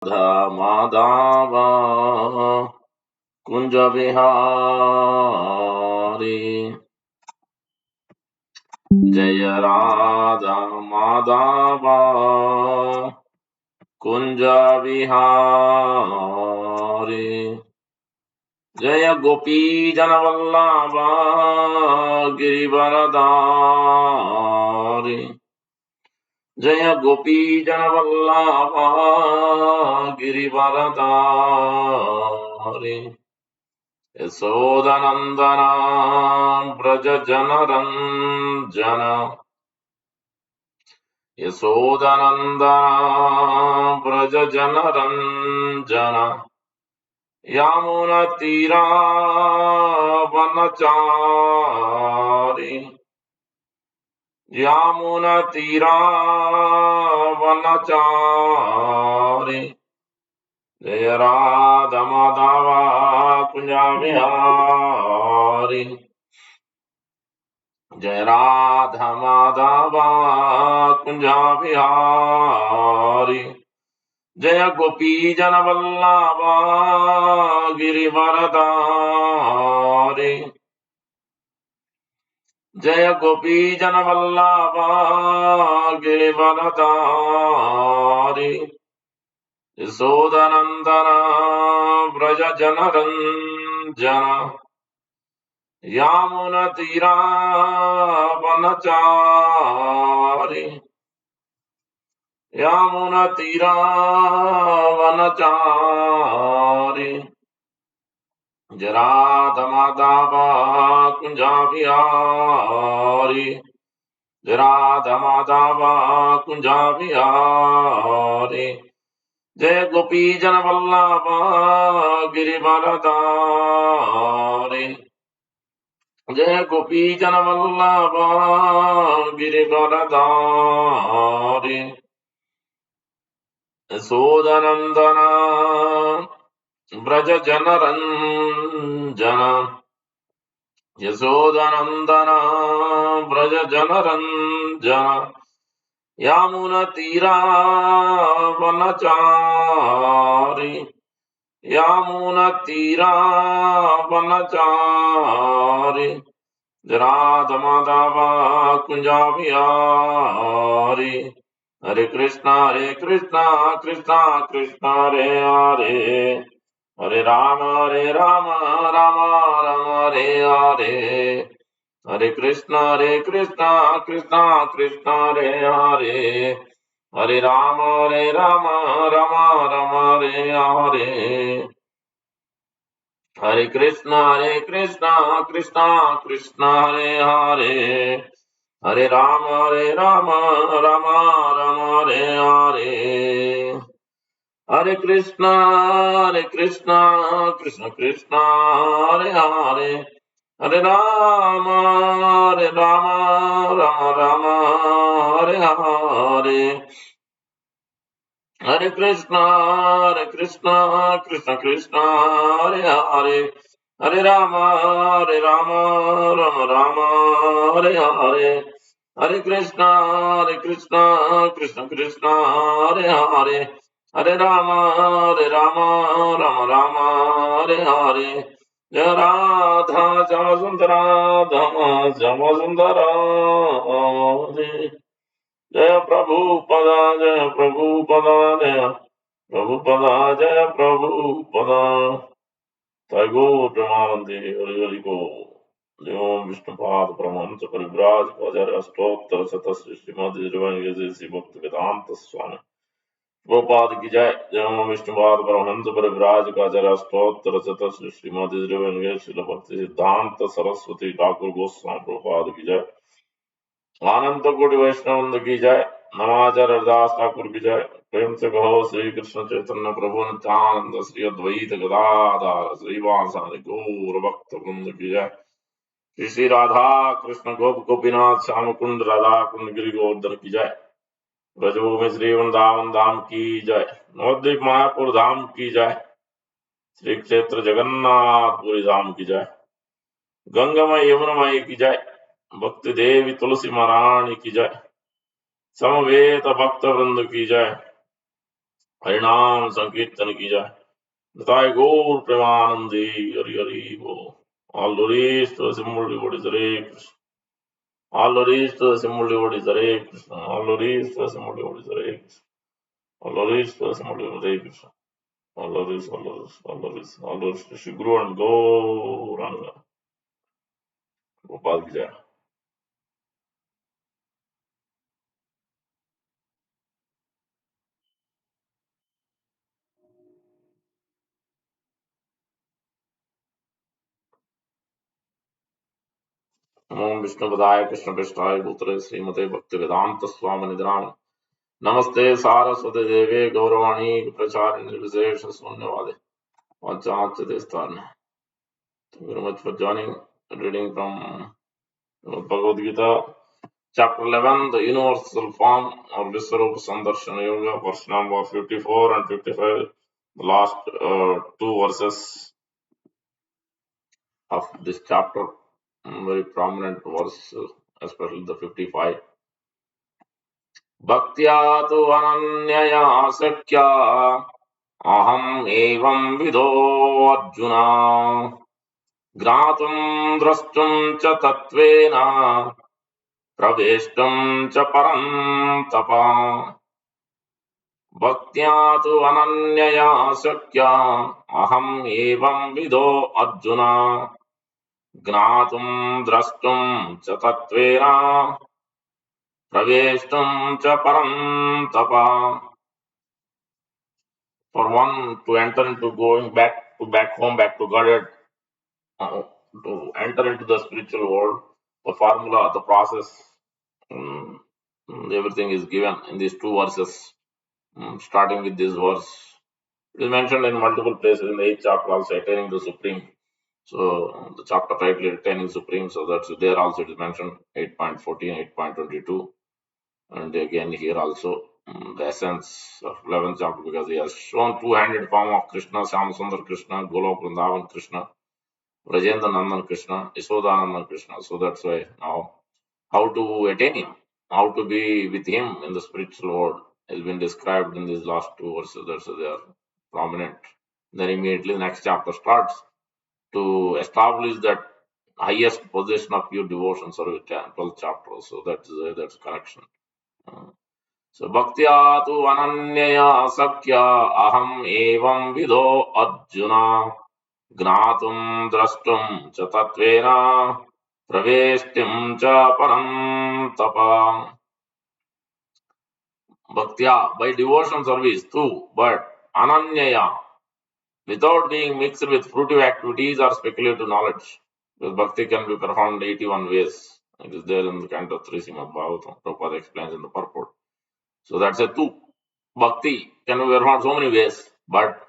राधा माधव कुंज बिहारी। जय राधा माधव कुंज बिहारी। जय गोपी जन वल्लभ गिरिवरधारी। जय गोपी जन वल्लभ गिरिवरधारी। यशोदनंदन ब्रज जन रंजन। यशोदनंदन ब्रज जन रंजन। यमुना तीरा वनचारी। यमुना तीरा वनचारी। जय राधा माधव कुंज बिहारी। जय राधा माधव कुंज बिहारी। जय गोपी जन वल्लभ गिरिवरधारी। जय गोपी जन वल्लभ गिरिवरधारी। यशोदनंदन ब्रज जन रंजन। यमुना तीरा वनचारी। यमुना तीरा वनचारी। जय राधा माधव कुंज बिहारी। जय राधा माधव कुंज बिहारी। जय गोपी जन वल्लभ गिरिवरधारी। जय गोपी जन वल्लभ गिरिवरधारी। यशोदनंदन ब्रज जन रंजन। यशोदनंदन ब्रज जन रंजन। यमुना तीरा वनचारी। यमुना तीरा वनचारी। राधा माधव कुंज बिहारी। हरे कृष्णा कृष्णा कृष्णा हरे हरे। हरे राम राम राम हरे हरे। हरे कृष्णा कृष्णा कृष्णा हरे हरे। हरे राम राम राम हरे हरे। हरे कृष्णा कृष्णा कृष्णा हरे हरे। हरे राम राम राम हरे हरे। हरे कृष्णा कृष्ण कृष्ण हरे हरे। हरे राम राम राम हरे हरे। हरे कृष्णा कृष्ण कृष्ण हरे हरे। हरे राम राम राम हरे हरे। हरे कृष्णा कृष्ण कृष्ण हरे हरे। हरे राम राम हरे हरे। जय राधा श्याम सुंदर श्याम सुंदर हरे। जय प्रभु पदा जय प्रभु पदा जय प्रभु पदा जय प्रभु पदा। तैगोर प्रेमानंदे हरि हरि को। जो विष्णुपाद परमहंस परिव्राज आचार्य अष्टोत्तर शतश्री श्रीमद श्री भक्त वेदांत स्वामी गोपाद की जय। जय विष्णुपाद परमहंस परिव्राज आचार्य अष्टोत्तर शतश्री श्रीमद श्री भक्ति सिद्धांत सरस्वती ठाकुर गोस्वामी गोपाद की जय। आनंद कोटि वैष्णव की जय। नमाचार्य हरदास ठाकुर की जय। प्रेम से कहो श्री कृष्ण चैतन्य प्रभु नित्यानंद श्री अद्वैत गदाधर श्रीवासादि गौर भक्त वृंद की जय। श्री श्री राधा कृष्ण गोप गोपीनाथ श्याम कुंड राधा कुंड गिरि गोवर्धन की जय। ब्रजभूमि श्री वृंदावन धाम की जय। नवद्वीप मायापुर धाम की जय। श्री क्षेत्र जगन्नाथपुरी धाम की जय। गंगामय यमुनामय की जय। भक्ति देवी तुलसी महारानी की जय। समवेत भक्त वृंद की जय। हरिनाम संकीर्तन की जाए। बताए गौर प्रेमानंदी हरि हरि बोल। All glories to the symbol devotees Hare Krishna. All glories to the symbol devotees Hare Krishna. All glories to the symbol devotees Hare Krishna. All glories to the symbol devotees Hare Krishna. All glories, all glories, all glories, all glories to Shri Guru and Gauranga. Gopal ki jai. ओम विष्णुपदाय कृष्ण पृष्ठाय भूतले श्रीमते भक्ति वेदांत स्वामी निधान नमस्ते सारस्वती देवे गौरवाणी प्रचारिणी विशेष शून्यवादे Thank you very much for joining. Reading from Bhagavad Gita, chapter 11, the universal form or Visvarupa Sandarshana Yoga, verse number 54 and 55, the last two verses of this chapter, very prominent verse, especially the 55. Bhaktya tu ananyaya sakya aham evam vido arjuna ज्ञातुं द्रष्टुं च तत्त्वेन प्रवेष्टुं च परं तप भक्त्या तु अनन्यया शक्य अहम् एवं विदो अर्जुन ज्ञातुं द्रष्टुं च तत्त्वेन प्रवेष्टुं च परं तप. For one to enter into going back home, back to Godhead, to enter into the spiritual world, the formula, the process, mm, everything is given in these two verses, starting with this verse. It is mentioned in multiple places in the 8th chapter also, attaining the Supreme. So the chapter title is Attaining Supreme, so that's there also it is mentioned 8.14, 8.22, and again here also the essence of 11th chapter, because he has shown two-handed form of Krishna, Shyam Krishna, Golok Vrindavan Krishna, Rajendra Nandan Krishna, Yashodanandan Krishna. So that's why now how to attain him, how to be with him in the spiritual world has been described in these last two verses. That's why they are prominent. Then immediately the next chapter starts to establish that highest position of pure devotion, sorry, 12th chapter. So that's connection. So bhaktya tu ananyaya sakya aham evam vido arjuna ज्ञातुं द्रष्टुं च तत्त्वेन प्रवेष्टिं च परं तप. Bhaktya, by devotion service too, but ananyaya, without being mixed with fruitive activities or speculative knowledge. Because bhakti can be performed 81 ways. It is there in the canto 3 Srimad Bhagavatam. Prabhupada explains in the purport. So that's a two. Bhakti can be performed so many ways, but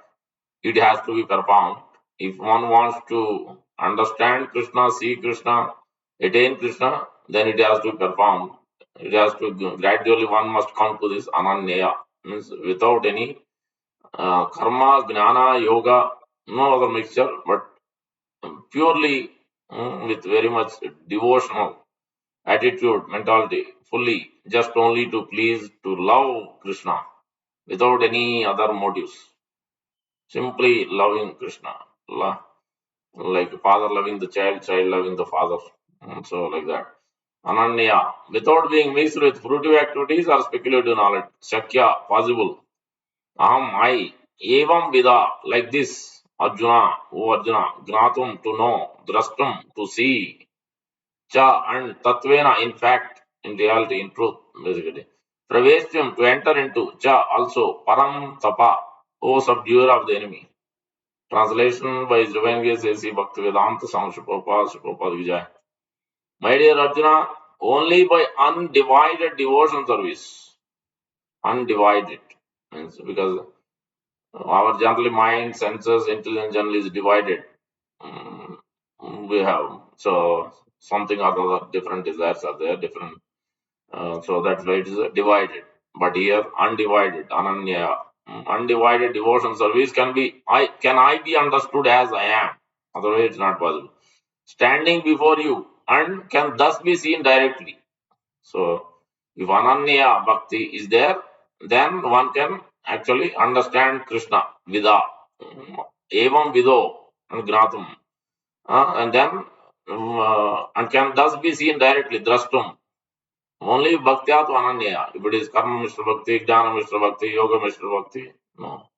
it has to be performed. If one wants to understand Krishna, see Krishna, attain Krishna, then it has to be performed. It has to gradually one must come to this ananyaya, means without any karma, jnana, yoga, no other mixture, but purely with very much devotional attitude, mentality, fully, just only to please, to love Krishna without any other motives. Simply loving Krishna. Like father loving the child, child loving the father. So like that. Ananya, without being mixed with fruitive activities or speculative knowledge. Shakya, possible. Aham, I. Evam vida, like this. Arjuna, O Arjuna. Gnatum, to know. Drastum, to see. Cha, and Tatvena, in fact, in reality, in truth, basically. Praveshyam, to enter into. Cha, also. Param, tapa, O subduer of the enemy. Translation by His Divine Grace A.C. Bhaktivedanta Swami Prabhupada Vijay. My dear Arjuna, only by undivided devotion service, undivided, means because our generally mind, senses, intelligence generally is divided. We have so something or other different desires are there, different. So that's why it is divided. But here, undivided, ananya, undivided devotion service can I be understood as I am? Otherwise, it's not possible. Standing before you and can thus be seen directly. So, if ananya bhakti is there, then one can actually understand Krishna. Vida. Evam vido and gratum. And then and can thus be seen directly, drashtum. Only bhaktya to ananya. If it is karma Mr. Bhakti, jnana Mr. Bhakti, yoga Mr. Bhakti, no.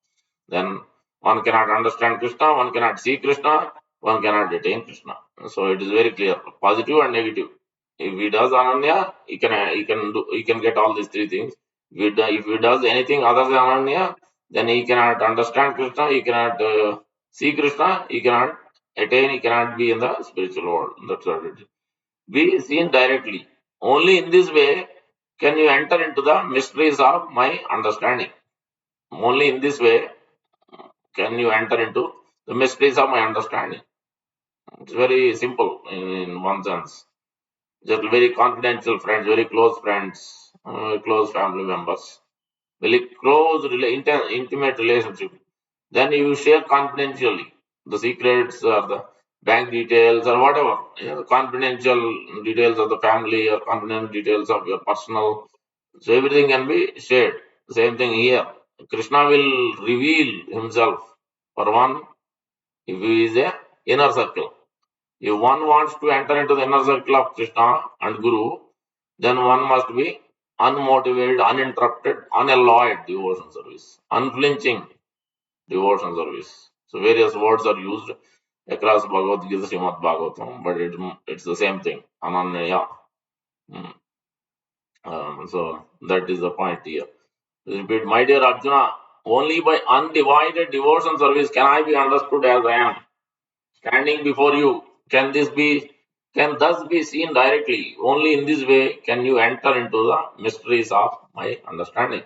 Then one cannot understand Krishna, one cannot see Krishna, one cannot attain Krishna. So it is very clear, positive and negative. If he does Ananya, he can get all these three things. If he does anything other than Ananya, then he cannot understand Krishna, he cannot see Krishna, he cannot attain, he cannot be in the spiritual world. That's what it is. Be seen directly. Only in this way can you enter into the mysteries of my understanding. Only in this way can you enter into the mysteries of my understanding. It's very simple in one sense. Just very confidential friends, very close friends, close family members, very close, intimate relationship. Then you share confidentially the secrets or the bank details or whatever, the confidential details of the family or confidential details of your personal. So everything can be shared. Same thing here. Krishna will reveal himself for one if he is a inner circle. If one wants to enter into the inner circle of Krishna and Guru, then one must be unmotivated, uninterrupted, unalloyed devotion service, unflinching devotion service. So various words are used across Bhagavad Gita, Srimad Bhagavatam, but it's the same thing, Ananya. Mm. So that is the point here. Repeat, my dear Arjuna, only by undivided devotion service can I be understood as I am. Standing before you, can thus be seen directly. Only in this way can you enter into the mysteries of my understanding.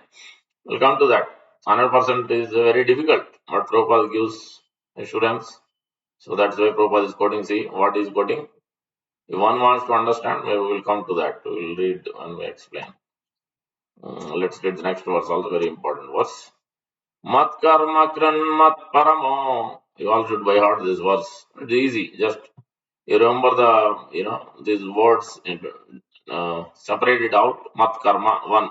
We'll come to that. 100% is very difficult, but Prabhupada gives assurance. So that's why Prabhupada is quoting. See what is quoting. If one wants to understand, maybe we'll come to that. We'll read and we explain. Let's read the next verse, also very important verse. Mat karma kran mat paramo. You all should by heart this verse. It's easy. Just you remember these words separated out. Mat karma one,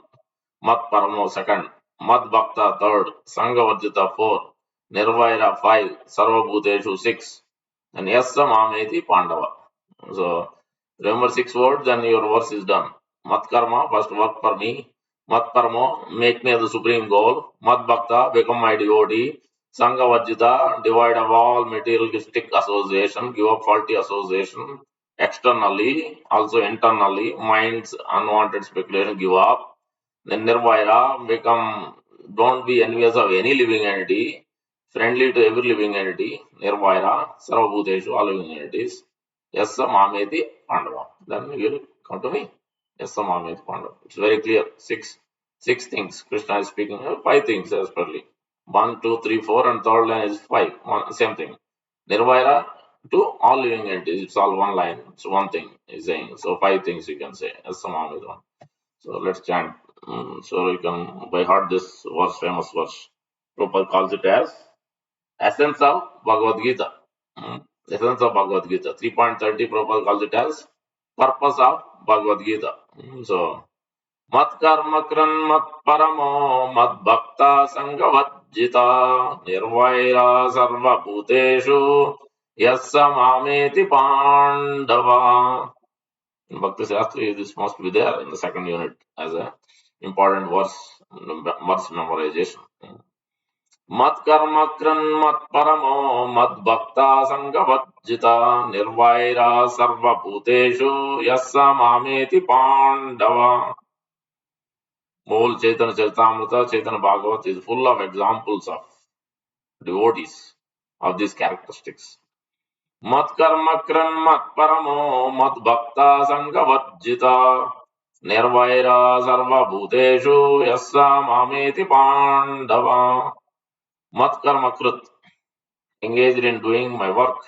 mat paramo second, mat bhakta third, sangha varjita four, nirvaira five, sarva bhuteshu six, and yassa mameti pandava. So remember six words, and your verse is done. Mat karma, first work for me. Mat paramo, make me the supreme goal. Mat bhakta, become my devotee. Sangha Vajjita, divide of all materialistic association, give up faulty association externally, also internally, mind's unwanted speculation, give up. Then Nirvaira, don't be envious of any living entity, friendly to every living entity. Nirvaira, Sarvabhuteshu, all living entities. Yassa Mameti Pandava. Then you will come to me. Yassa Mameti Pandava. It's very clear. Six things. Krishna is speaking. Five things as per. 1, 2, 3, 4, and third line is 5. Same thing. Nirvaira to all living entities. It's all one line. It's one thing he's saying. So five things you can say. As Samam is one. So let's chant. So you can by heart this verse, famous verse. Prabhupada calls it as essence of Bhagavad Gita. Essence of Bhagavad Gita. 3.30 Prabhupada calls it as purpose of Bhagavad Gita. So Mat karma kran mat paramo mat bhakta sanghavajjita nirvaira sarva bhuteshu yassa mameti pandava. In Bhakti Shastri, this must be there in the second unit as a important verse memorization. Mat karma kran mat paramo mat bhakta sanghavajjita nirvaira sarva bhuteshu yassa mameti pandava. Whole Chaitanya Charitamrita, Chaitanya Bhagavat is full of examples of devotees of these characteristics. Mat karma kran mat paramo mat bhakta sanghavajjita nirvaira sarva bhuteshu yassa mameti pandava. Mat karma krit, engaged in doing my work.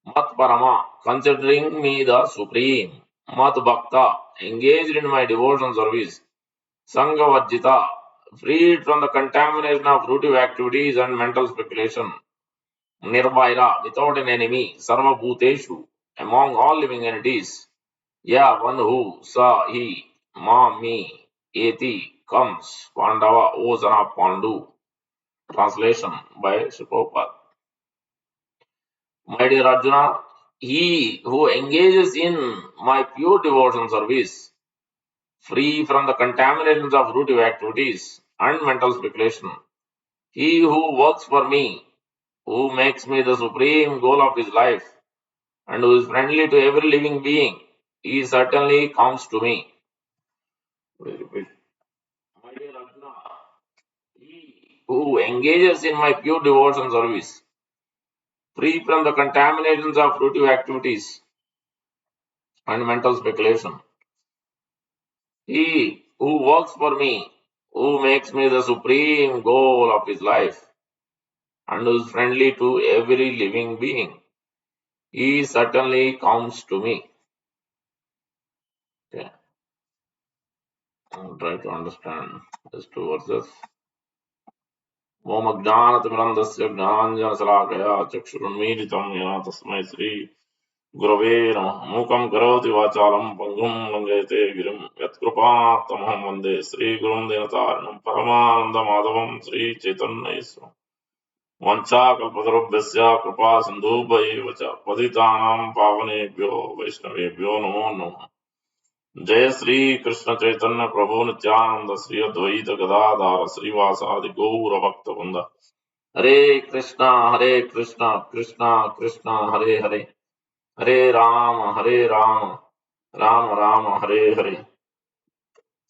Mat parama, considering me the supreme. Mat bhakta, engaged in my devotion service. Sanghavajjita, freed from the contamination of fruitive activities and mental speculation. Nirvaira, without an enemy. Sarva bhuteshu, among all living entities. Ya, one who, sa, he, ma, me, eti, comes. Pandava Ojana Pandu. Translation by Sri Prabhupada. My dear Arjuna, he who engages in my pure devotion service, free from the contaminations of fruitive activities and mental speculation, he who works for me, who makes me the supreme goal of his life, and who is friendly to every living being, he certainly comes to me. We repeat. My dear Arjuna, he who engages in my pure devotion service, free from the contaminations of fruitive activities and mental speculation, he who works for me, who makes me the supreme goal of his life, and who is friendly to every living being, he certainly comes to me. Okay, I'll try to understand these two verses. Om Ajnanatimirandasya Gnananjanasalakaya Chakshurunmilitam Yena Tasmai Sri Gurave Namaः Mukam Karoti Vachalam Pangum Langete Girim Yatkrupatamaham Vande Sri Gurum Dinatarinam Paramananda Madhavam Sri Chaitanya Iswaram Vanchakalpatarubhyasya Kripa Sindhubhaiva Cha Patitanam Pavanebhyo Vaishnavebhyo Namo Namaः जय श्री कृष्ण चैतन्य प्रभु नित्यानंद श्री अद्वैत गदाधार श्रीवासादि गौर भक्त वृंद हरे कृष्णा कृष्णा कृष्णा हरे हरे हरे राम राम राम हरे हरे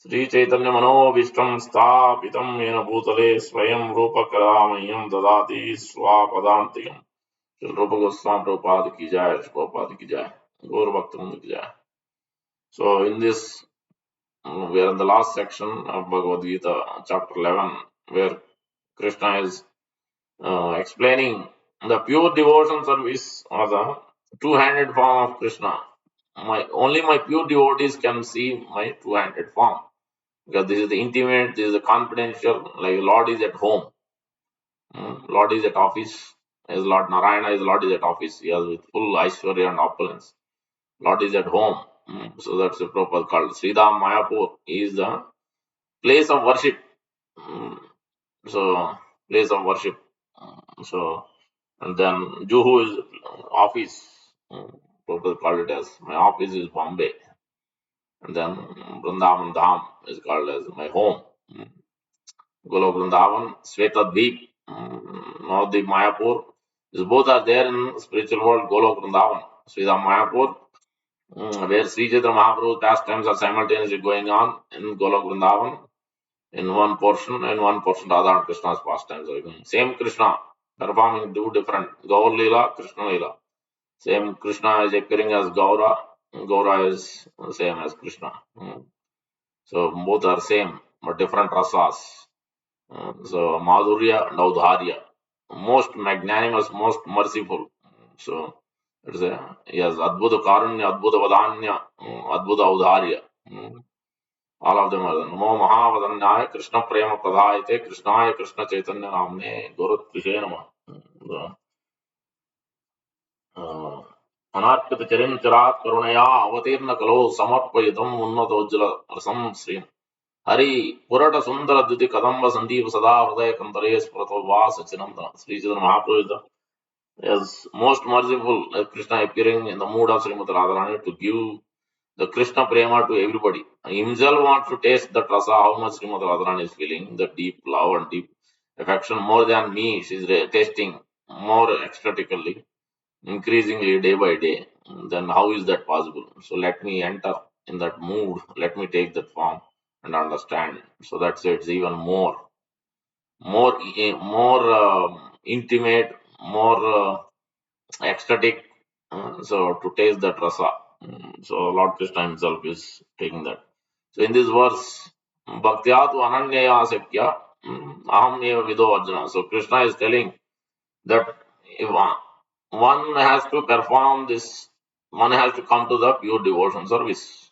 श्री चैतन्य मनोभीष्टं स्थापितं येन भूतले स्वयं रूप कदा मह्यं ददाति स्वापदान्तिकम् श्री रूप गोस्वामी प्रभुपाद की जय, प्रभुपाद की जय, गौर भक्त वृंद की जय. So in this we are in the last section of Bhagavad Gita, chapter 11, where Krishna is explaining the pure devotion service or the two-handed form of Krishna. Only my pure devotees can see my two-handed form, because this is the intimate, this is the confidential. Like Lord is at home, Lord is at office. As Lord Narayana is Lord is at office. He has with full Aishwarya and opulence. Lord is at home. So that's the proper called Sridham Mayapur. He is the place of worship. Mm, So, place of worship. So, and then Juhu is office. People call it as my office is Bombay. And then Vrindavan Dham is called as my home. Golok Vrindavan, Svetadvip, Navadvip Mayapur. These both are there in spiritual world. Golok Vrindavan, Sridham Mayapur, where Sri Chaitanya Mahaprabhu's pastimes are simultaneously going on in Golok Vrindavan. In one portion, Radha and Krishna's pastimes are going. Same Krishna performing two different Gaur Leela, Krishna Leela. Same Krishna is appearing as Gaura, Gaura is same as Krishna. So both are same but different rasas. So Madhurya and Audharya, most magnanimous, most merciful. So it's a yes, Adbhuta Karunya, Adbhuta Vadanya, Adbhuta Audharya. All of them are Namo Mahavadanyaya Krishna Prema Pradhayate Krishnaya Krishna Chaitanya Namne Gurut Vishe Nama. Anarpita Charin Charat Karunaya Avatirna Kalo Samarpayitam Unnatojjala Rasam Sri Hari Purata Sundara Diti Kadamba Sandeep Sada Hridaya Kantare Sprato Vas Chinandana. Sri Chaitanya Mahaprabhu is most merciful, as Krishna appearing in the mood of Srimati Radharani to give the Krishna Prema to everybody. Himself wants to taste the rasa, how much Srimati Radharani is feeling, the deep love and deep affection more than me. She is tasting more ecstatically, increasingly day by day. Then how is that possible? So let me enter in that mood. Let me take that form and understand. So that's it's even more intimate, more ecstatic. So to taste that rasa. So Lord Krishna himself is taking that. So in this verse, Bhaktyatu Ananyaya Sakya Aham Eva Vido Arjuna. So Krishna is telling that if one has to perform this, one has to come to the pure devotion service.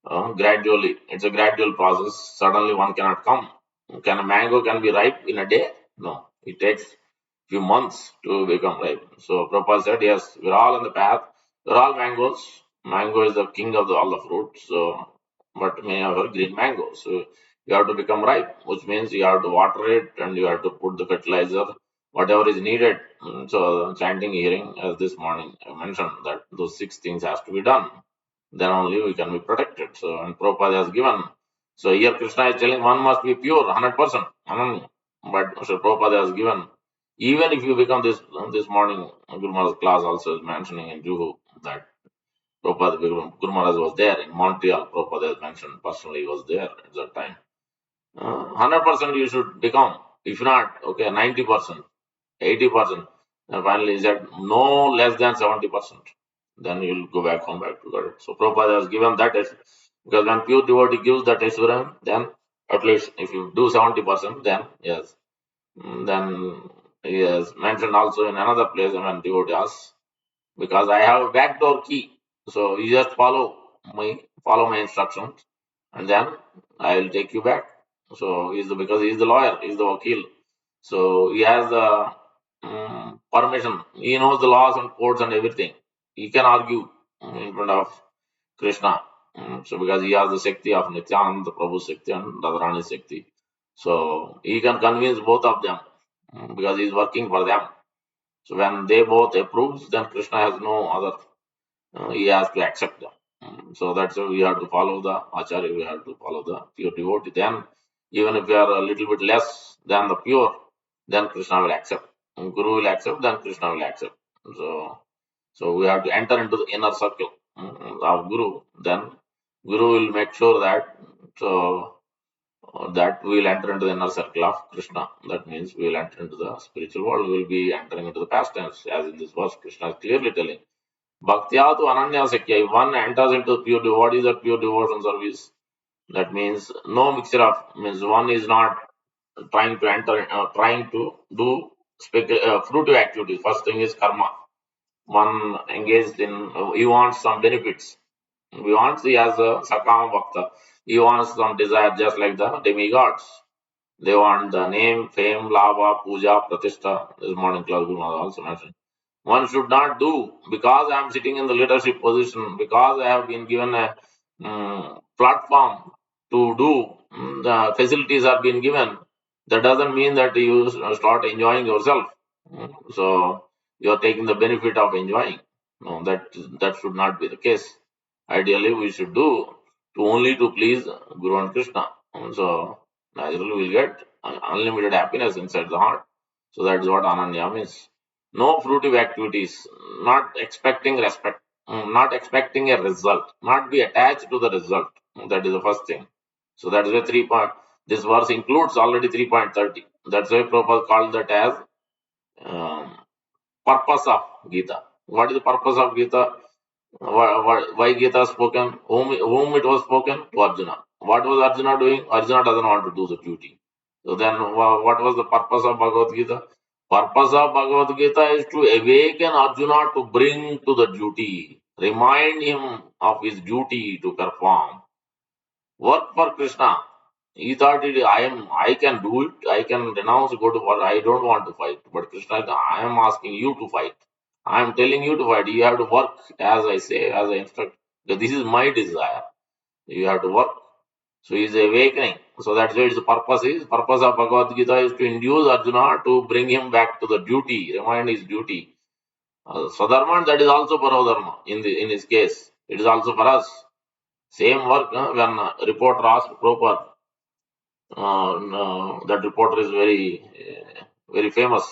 Gradually, it's a gradual process. Suddenly one cannot come. Can a mango can be ripe in a day? No, it takes few months to become ripe. So Prabhupada said, yes, we're all on the path. We're all mangoes. Mango is the king of all the fruits. So, but may have a green mango. So You have to become ripe, which means you have to water it and you have to put the fertilizer, whatever is needed. So chanting, hearing, as this morning I mentioned that those six things has to be done. Then only we can be protected. So and Prabhupada has given. So here Krishna is telling one must be pure, 100%. Ananya. But so Prabhupada has given. Even if you become this morning, Guru Maharaj class also is mentioning in Juhu that Prabhupada, Guru Maharaj was there in Montreal. Prabhupada has mentioned personally he was there at that time. 100% you should become. If not, okay, 90%, 80%. And finally, he said no less than 70%. Then you will go back home back to God. So Prabhupada has given that because when pure devotee gives that assurance, then at least if you do 70%, then yes. Then he has mentioned also in another place when devotee asks, because I have a backdoor key. So you just follow my instructions, and then I will take you back. So because he's the lawyer, he's the wakil. So he has the permission. He knows the laws and codes and everything. He can argue in front of Krishna. So because he has the Shakti of Nityananda Prabhu Shakti and Radharani Shakti. So he can convince both of them because he's working for them. So when they both approve, then Krishna has no other. He has to accept them. So that's why we have to follow the Acharya. We have to follow the pure devotee. Then even if we are a little bit less than the pure, then Krishna will accept. Guru will accept. Then Krishna will accept. So so we have to enter into the inner circle of Guru. Then Guru will make sure that so that we will enter into the inner circle of Krishna. That means we will enter into the spiritual world. We will be entering into the past tense, as in this verse, Krishna is clearly telling. Bhaktya to Ananya Sakya. If one enters into pure devotion, what is that pure devotion service? That means no mixture of, means one is not trying to enter, trying to do fruitive activities. First thing is karma. One engaged in, he wants some benefits. He wants, he has a Sakama Bhakta. He wants some desire just like the demigods. They want the name, fame, lava, puja, pratishtha. This morning class Guru Maharaj also mentioned. One should not do because I am sitting in the leadership position, because I have been given a platform to do, the facilities are being given. That doesn't mean that you start enjoying yourself. So you are taking the benefit of enjoying. No, that should not be the case. Ideally, we should do to only to please Guru and Krishna. So naturally, we'll get unlimited happiness inside the heart. So that is what Ananya means. No fruitive activities, not expecting respect, not expecting a result, not be attached to the result. That is the first thing. So that is why 3 point. This verse includes already 3.30. That's why Prabhupada called that as um, purpose of Gita. What is the purpose of Gita? Why Gita spoken? Whom it was spoken? To Arjuna. What was Arjuna doing? Arjuna doesn't want to do the duty. So then, what was the purpose of Bhagavad Gita? Purpose of Bhagavad Gita is to awaken Arjuna to bring to the duty, remind him of his duty to perform. Work for Krishna. He thought I can do it, I can renounce, go to war, I don't want to fight. But Krishna, I am asking you to fight. I am telling you to fight. You have to work as I say, as I instruct. Because this is my desire. You have to work. So he is awakening. So that's why the purpose is. Purpose of Bhagavad Gita is to induce Arjuna to bring him back to the duty, remind his duty. Swadharma, that is also Parodharma in his case. It is also for us. Same work when reporter asked Prabhupada, no, that reporter is very famous.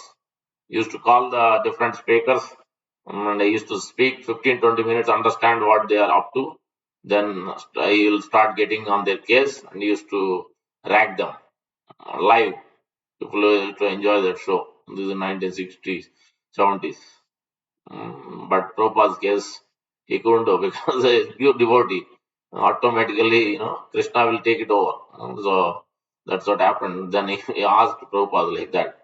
He used to call the different speakers and I used to speak 15-20 minutes, understand what they are up to. Then I will start getting on their case and used to rack them live. People used to enjoy that show. This is in 1960s, 70s. But Prabhupada's case, he couldn't do because he is pure devotee. Automatically, Krishna will take it over. So that's what happened. Then he asked Prabhupada like that.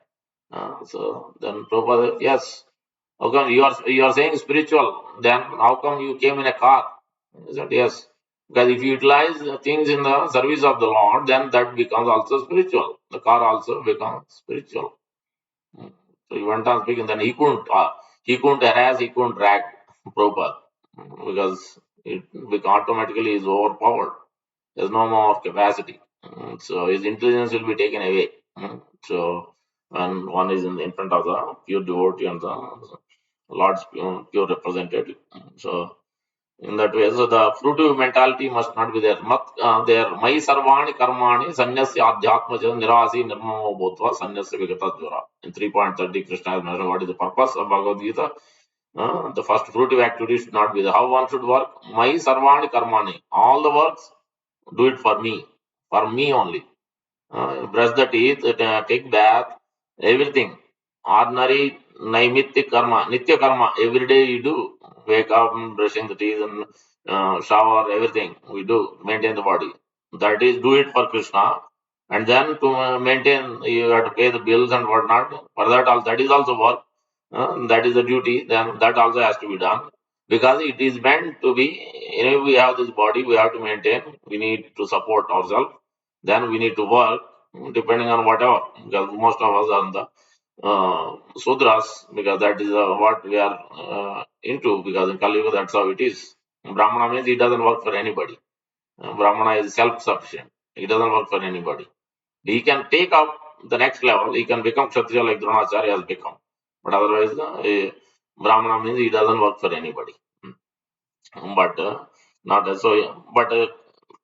So then Prabhupada, yes. How come you are saying spiritual? Then how come you came in a car? He said, yes. Because if you utilize things in the service of the Lord, then that becomes also spiritual. The car also becomes spiritual. Mm. So he went on speaking. Then he couldn't harass, he couldn't drag Prabhupada because it automatically is overpowered. There's no more capacity. So his intelligence will be taken away. So when one is in front of the pure devotee and the Lord's pure representative. So in that way, so the fruitive mentality must not be there. There, Mai Sarvani Karmani Sanyasya Adhyatmaja Nirasi Nirmamo Bhutva Sanyasya Vigata Jvara. In 3.30, Krishna has mentioned what is the purpose of Bhagavad Gita. The first fruitive activity should not be there. How one should work? Mai Sarvani Karmani. All the works, do it for me only. Brush the teeth, take bath, everything. Ordinary naimitya karma, nitya karma, every day you do. Wake up, brushing the teeth, and shower, everything we do, maintain the body. That is, do it for Krishna. And then to maintain, you have to pay the bills and whatnot. For that, that is also work. That is the duty. Then that also has to be done. Because it is meant to be, we have this body, we have to maintain, we need to support ourselves, then we need to work depending on whatever, because most of us are in the Sudras, because that is what we are into, because in Kali Yuga, that's how it is. Brahmana means he doesn't work for anybody. Brahmana is self sufficient, he doesn't work for anybody. He can take up the next level, he can become Kshatriya like Dronacharya has become. But otherwise, Brahmana means he doesn't work for anybody. But not so. But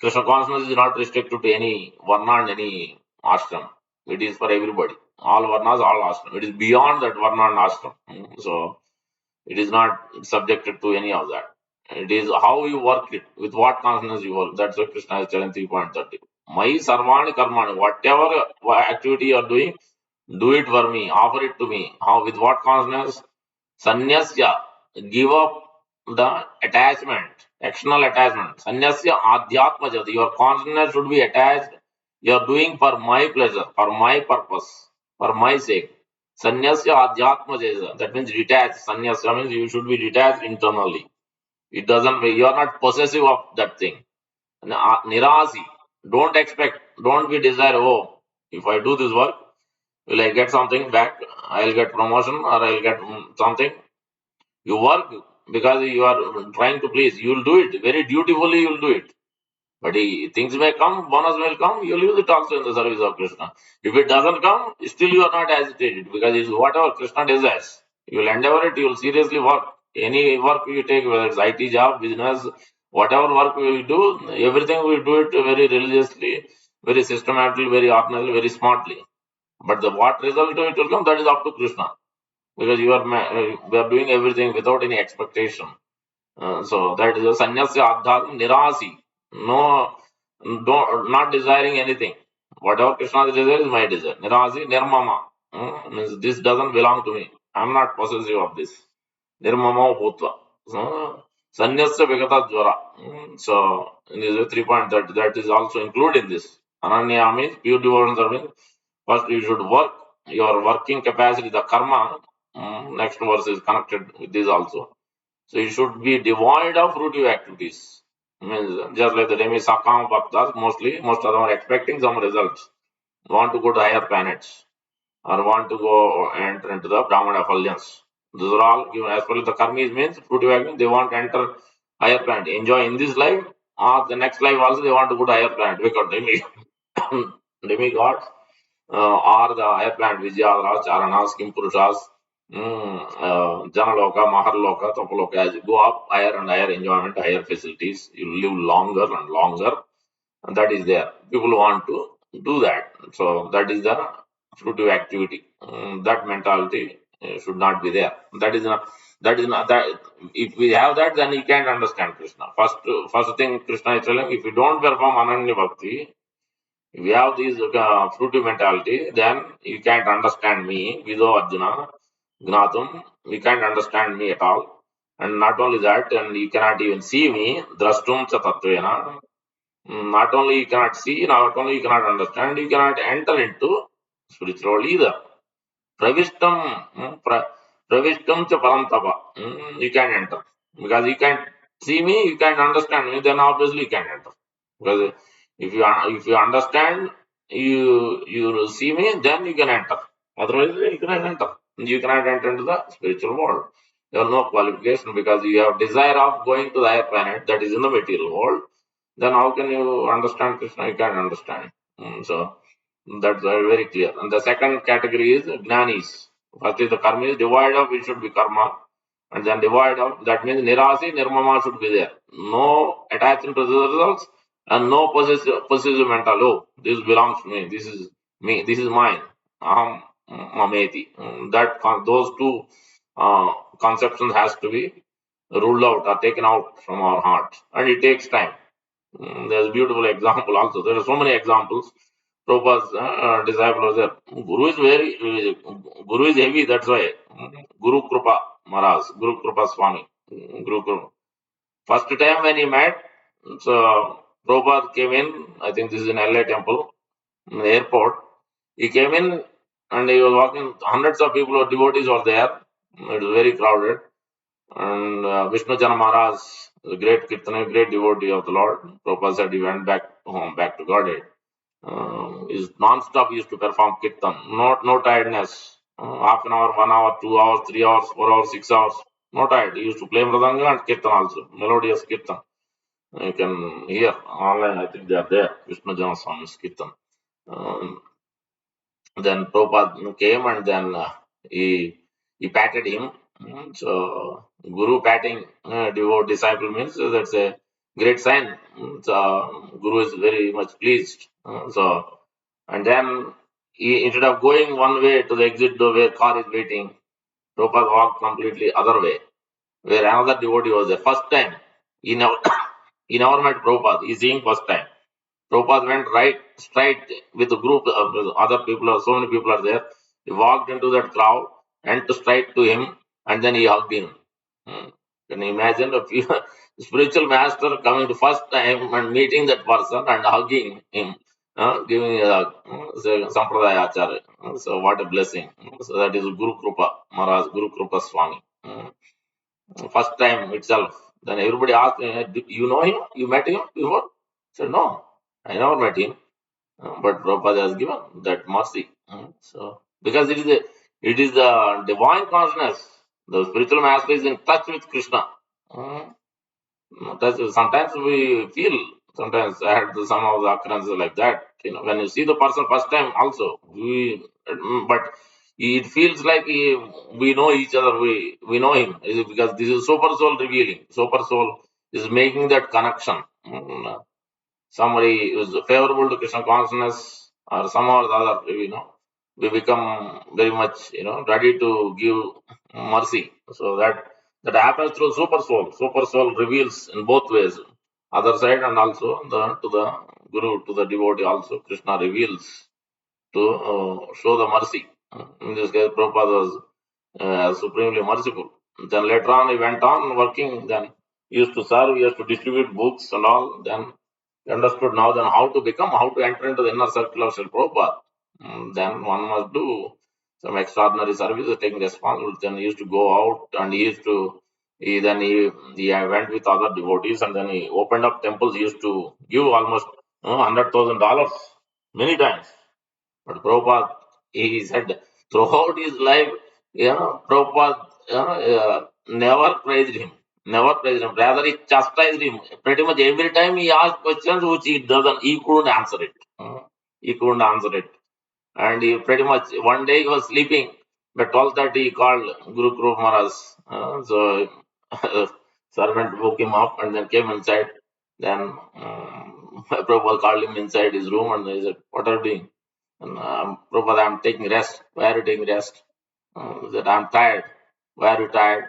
Krishna consciousness is not restricted to any varna and any ashram. It is for everybody. All varnas, all ashram. It is beyond that varna and ashram. So it is not subjected to any of that. It is how you work it, with what consciousness you work. That's what Krishna is telling 3.30. My sarvani karmani, whatever activity you are doing, do it for me, offer it to me. How, with what consciousness? Sanyasya, give up the attachment, external attachment. Sanyasya adhyatmajat, your consciousness should be attached. You are doing for my pleasure, for my purpose, for my sake. Sanyasya adhyatmajat, that means detached. Sanyasya means you should be detached internally. It doesn't, you are not possessive of that thing. Nirasi, don't expect, don't be desire, oh, if I do this work, will I get something back? I'll get promotion or I'll get something. You work because you are trying to please. You will do it very dutifully. You will do it. But things may come, bonus will come. You will use it also in the service of Krishna. If it doesn't come, still you are not agitated because it's whatever Krishna desires. You will endeavor it. You will seriously work. Any work you take, whether it's IT job, business, whatever work we do, everything we do it very religiously, very systematically, very organizedly, very smartly. But the what result it will come, that is up to Krishna, because we are doing everything without any expectation. So that is a sannyasya adhyatma nirasi. No, not desiring anything. Whatever Krishna desires is my desire. Nirasi nirmama. Means this doesn't belong to me. I'm not possessive of this. Nirmama bhutva. So, sannyasya vigata jvara. So in this 3.30, that is also included in this. Ananya means pure devotion service. First, you should work your working capacity, the karma. Next verse is connected with this also. So you should be devoid of fruitive activities. Means just like the demi sakam bhaktas, mostly most of them are expecting some results. Want to go to higher planets or want to go enter into the Brahmana effulgence. These are all given as far as the karmis means fruitive activity. They want to enter higher planet, enjoy in this life or the next life also. They want to go to higher planet because demigods or the higher planet Vijayadras, Charanas, Kim Purushas, Janaloka, Maharloka, Tapaloka. As you go up higher and higher enjoyment, higher facilities, you live longer and longer. And that is there. People want to do that. So that is the fruitive activity. That mentality should not be there. That is not. That is not that. If we have that, then you can't understand Krishna. First thing Krishna is telling: if you don't perform Ananya Bhakti, if you have this fruitive mentality, then you can't understand me, Vido Arjuna, Gnatum. You can't understand me at all. And not only that, and you cannot even see me, Drashtum cha tattvena. Not only you cannot see, not only you cannot understand, you cannot enter into spiritual world either. Pravishtam, Pravishtam cha parantapa. You can enter. Because you can't see me, you can't understand me, then obviously you can't enter. Because if you understand, you see me, then you can enter. Otherwise, you cannot enter. You cannot enter into the spiritual world. You have no qualification because you have desire of going to the higher planet that is in the material world. Then how can you understand Krishna? You can't understand. So that's very clear. And the second category is Jnanis. First is the karma is devoid of, it should be karma. And then devoid of, that means nirasi, nirmama should be there. No attachment to the results and no possessive mental. Oh, this belongs to me. This is me. This is mine. Aham mameti. Those two uh, conceptions has to be ruled out or taken out from our heart. And it takes time. There's a beautiful example also. There are so many examples. Prabhupada's disciple was there. Guru is heavy, that's why. Guru Krupa Maharaj, Guru Krupa Swami. Guru Krupa. First time when he met, so Prabhupada came in, I think this is in LA temple, in the airport. He came in and he was walking, hundreds of people, devotees were there. It was very crowded. And Vishnu Jana Maharaj, the great Kirtana, great devotee of the Lord, Prabhupada said he went back home, back to Godhead. Is non-stop used to perform Kirtan, no tiredness. Half an hour, 1 hour, 2 hours, 3 hours, 4 hours, 6 hours, no tired. He used to play Mridanga and Kirtan also, melodious Kirtan. You can hear online, I think they are there, Vishnu Jana Swami's Kirtan. Um, then Prabhupada came and then he patted him. So Guru patting devout disciple means that's a great sign. So Guru is very much pleased. So and then he, instead of going one way to the exit door where car is waiting, Prabhupada walked completely other way where another devotee was there. First time he never he never met Prabhupada. He's seeing first time. Prabhupada went right straight with a group of other people, so many people are there. He walked into that crowd, went straight to him, and then he hugged him. Hmm. Can you imagine a spiritual master coming to first time and meeting that person and hugging him, giving a hug? So, Sampradaya Acharya. So what a blessing. So that is Guru Krupa Maharaj, Guru Krupa Swami. First time itself. Then everybody asked me, you know him? You met him before? I said, no, I never met him. But Prabhupada has given that mercy. So because it is the divine consciousness. The spiritual master is in touch with Krishna. Mm, Sometimes we feel. Sometimes I had some of the occurrences like that. When you see the person first time, also but it feels like we know each other. We know him. Is it because this is super soul revealing. Super soul is making that connection. Somebody is favorable to Krishna consciousness or somehow or the other, we become very much, ready to give mercy. So that happens through super soul. Super soul reveals in both ways, other side and also to the guru, to the devotee also. Krishna reveals to show the mercy. In this case, Prabhupada was supremely merciful. Then later on, he went on working. Then he used to serve, he used to distribute books and all. Then he understood now then how to enter into the inner circle of Sri Prabhupada. Then one must do some extraordinary services, taking responsibility. Then he used to go out and he went with other devotees and then he opened up temples. He used to give almost $100,000 many times. But Prabhupada, he said throughout his life, Prabhupada never praised him. Never praised him. Rather, he chastised him. Pretty much every time he asked questions which he couldn't answer it. He couldn't answer it. And he pretty much, one day he was sleeping. By 12:30, he called Guru Krupa Maharaj. So, servant woke him up and then came inside. Then Prabhupada called him inside his room and he said, "What are you doing?" And Prabhupada, I'm taking rest. Why are you taking rest? He said, I'm tired. Why are you tired?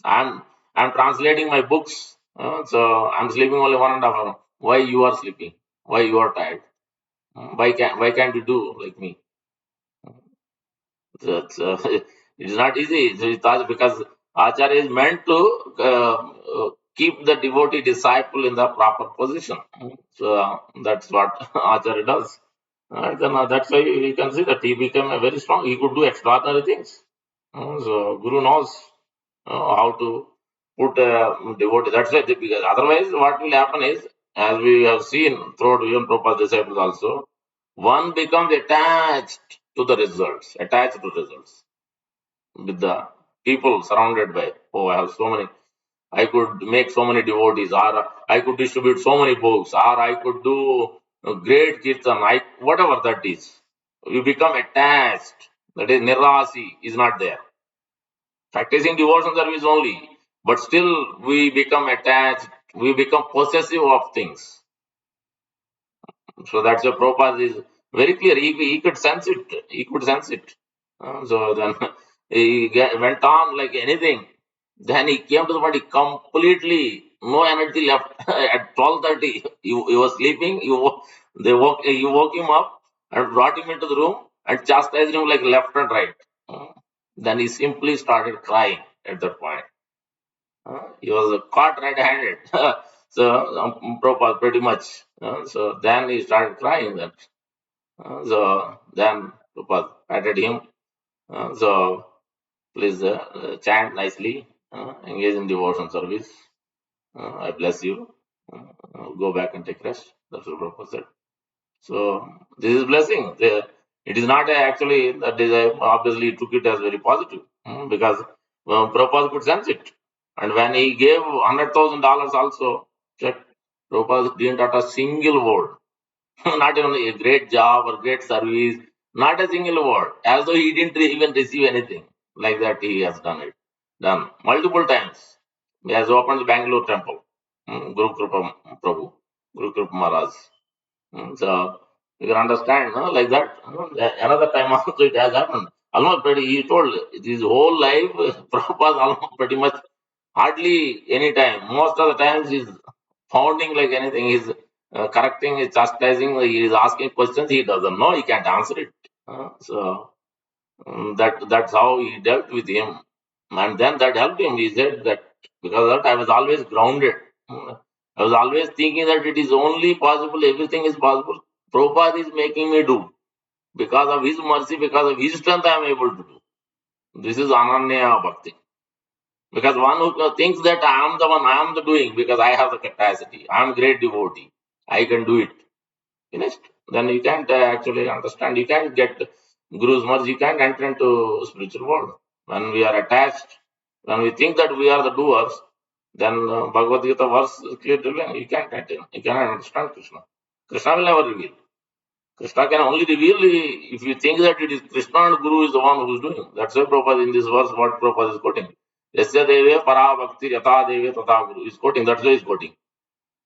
I'm translating my books. So I'm sleeping only 1.5 hours. Why you are sleeping? Why you are tired? Why can't you do like me? That's, it's not easy. So it's because Acharya is meant to keep the devotee disciple in the proper position. So that's what Acharya does. Then that's why you can see that he became a very strong. He could do extraordinary things. So Guru knows how to put a devotee. That's why, because otherwise, what will happen is, as we have seen throughout even Prabhupada's disciples also, one becomes attached to the results, attached to results with the people surrounded by. Oh, I have so many. I could make so many devotees, or I could distribute so many books, or I could do great kirtan, whatever that is, you become attached. That is nirasi is not there. Practicing devotion service only, but still we become attached. We become possessive of things. So that's why Prabhupada is very clear. He could sense it. He could sense it. So then went on like anything. Then he came to the point. He completely no energy left at 12:30. He was sleeping. You woke him up and brought him into the room and chastised him like left and right. Uh, Then he simply started crying at that point. He was caught red-handed. So Prabhupada pretty much. So then he started crying. That so then Prabhupada patted him. So please chant nicely. Engage in devotion service. I bless you. Go back and take rest. That's what Prabhupada said. So this is blessing. It is not actually that is obviously took it as very positive because Prabhupada could sense it. And when he gave $100,000 also, check, Prabhupada didn't utter a single word. Not even a great job or great service, not a single word, as though he didn't even receive anything. Like that, he has done it. Done multiple times. He has opened the Bangalore temple, Guru Kripa Prabhu, Guru Kripa Maharaj. So you can understand, no? Like that. Another time also it has happened. Almost pretty, he told his whole life, Prabhupada almost pretty much hardly any time. Most of the times he's founding like anything. He's correcting, he's chastising, he is asking questions he doesn't know, he can't answer it. So that's how he dealt with him. And then that helped him. He said that because of that I was always grounded. I was always thinking that it is only possible, everything is possible. Prabhupada is making me do. Because of his mercy, because of his strength, I am able to do. This is Ananya Bhakti. Because one who thinks that I am the one, I am the doing, because I have the capacity, I am great devotee, I can do it. Finished. Then you can't actually understand. You can't get Guru's mercy. You can't enter into spiritual world. When we are attached, when we think that we are the doers, then Bhagavad Gita verse is clear to you. You can't enter. You cannot understand Krishna. Krishna will never reveal. Krishna can only reveal if you think that it is Krishna and Guru is the one who is doing. That's why Prabhupada in this verse, what Prabhupada is quoting. Yasya deve para bhakti yatha deve tata guru. He's quoting. That's why he's quoting.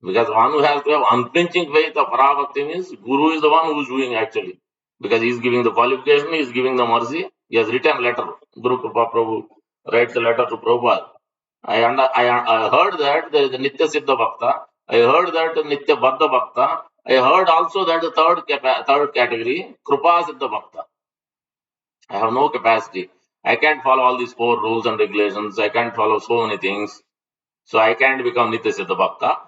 Because one who has to have unflinching faith of Parabhakti means Guru is the one who is doing actually. Because he is giving the qualification, he is giving the mercy. He has written letter. Guru Kripa Prabhu writes a letter to Prabhupada. I heard that there is a Nitya Siddha Bhakta. I heard that Nitya Baddha Bhakta. I heard also that the third category, Krupa Siddha Bhakta. I have no capacity. I can't follow all these four rules and regulations. I can't follow so many things. So I can't become Nitya Siddha Bhakta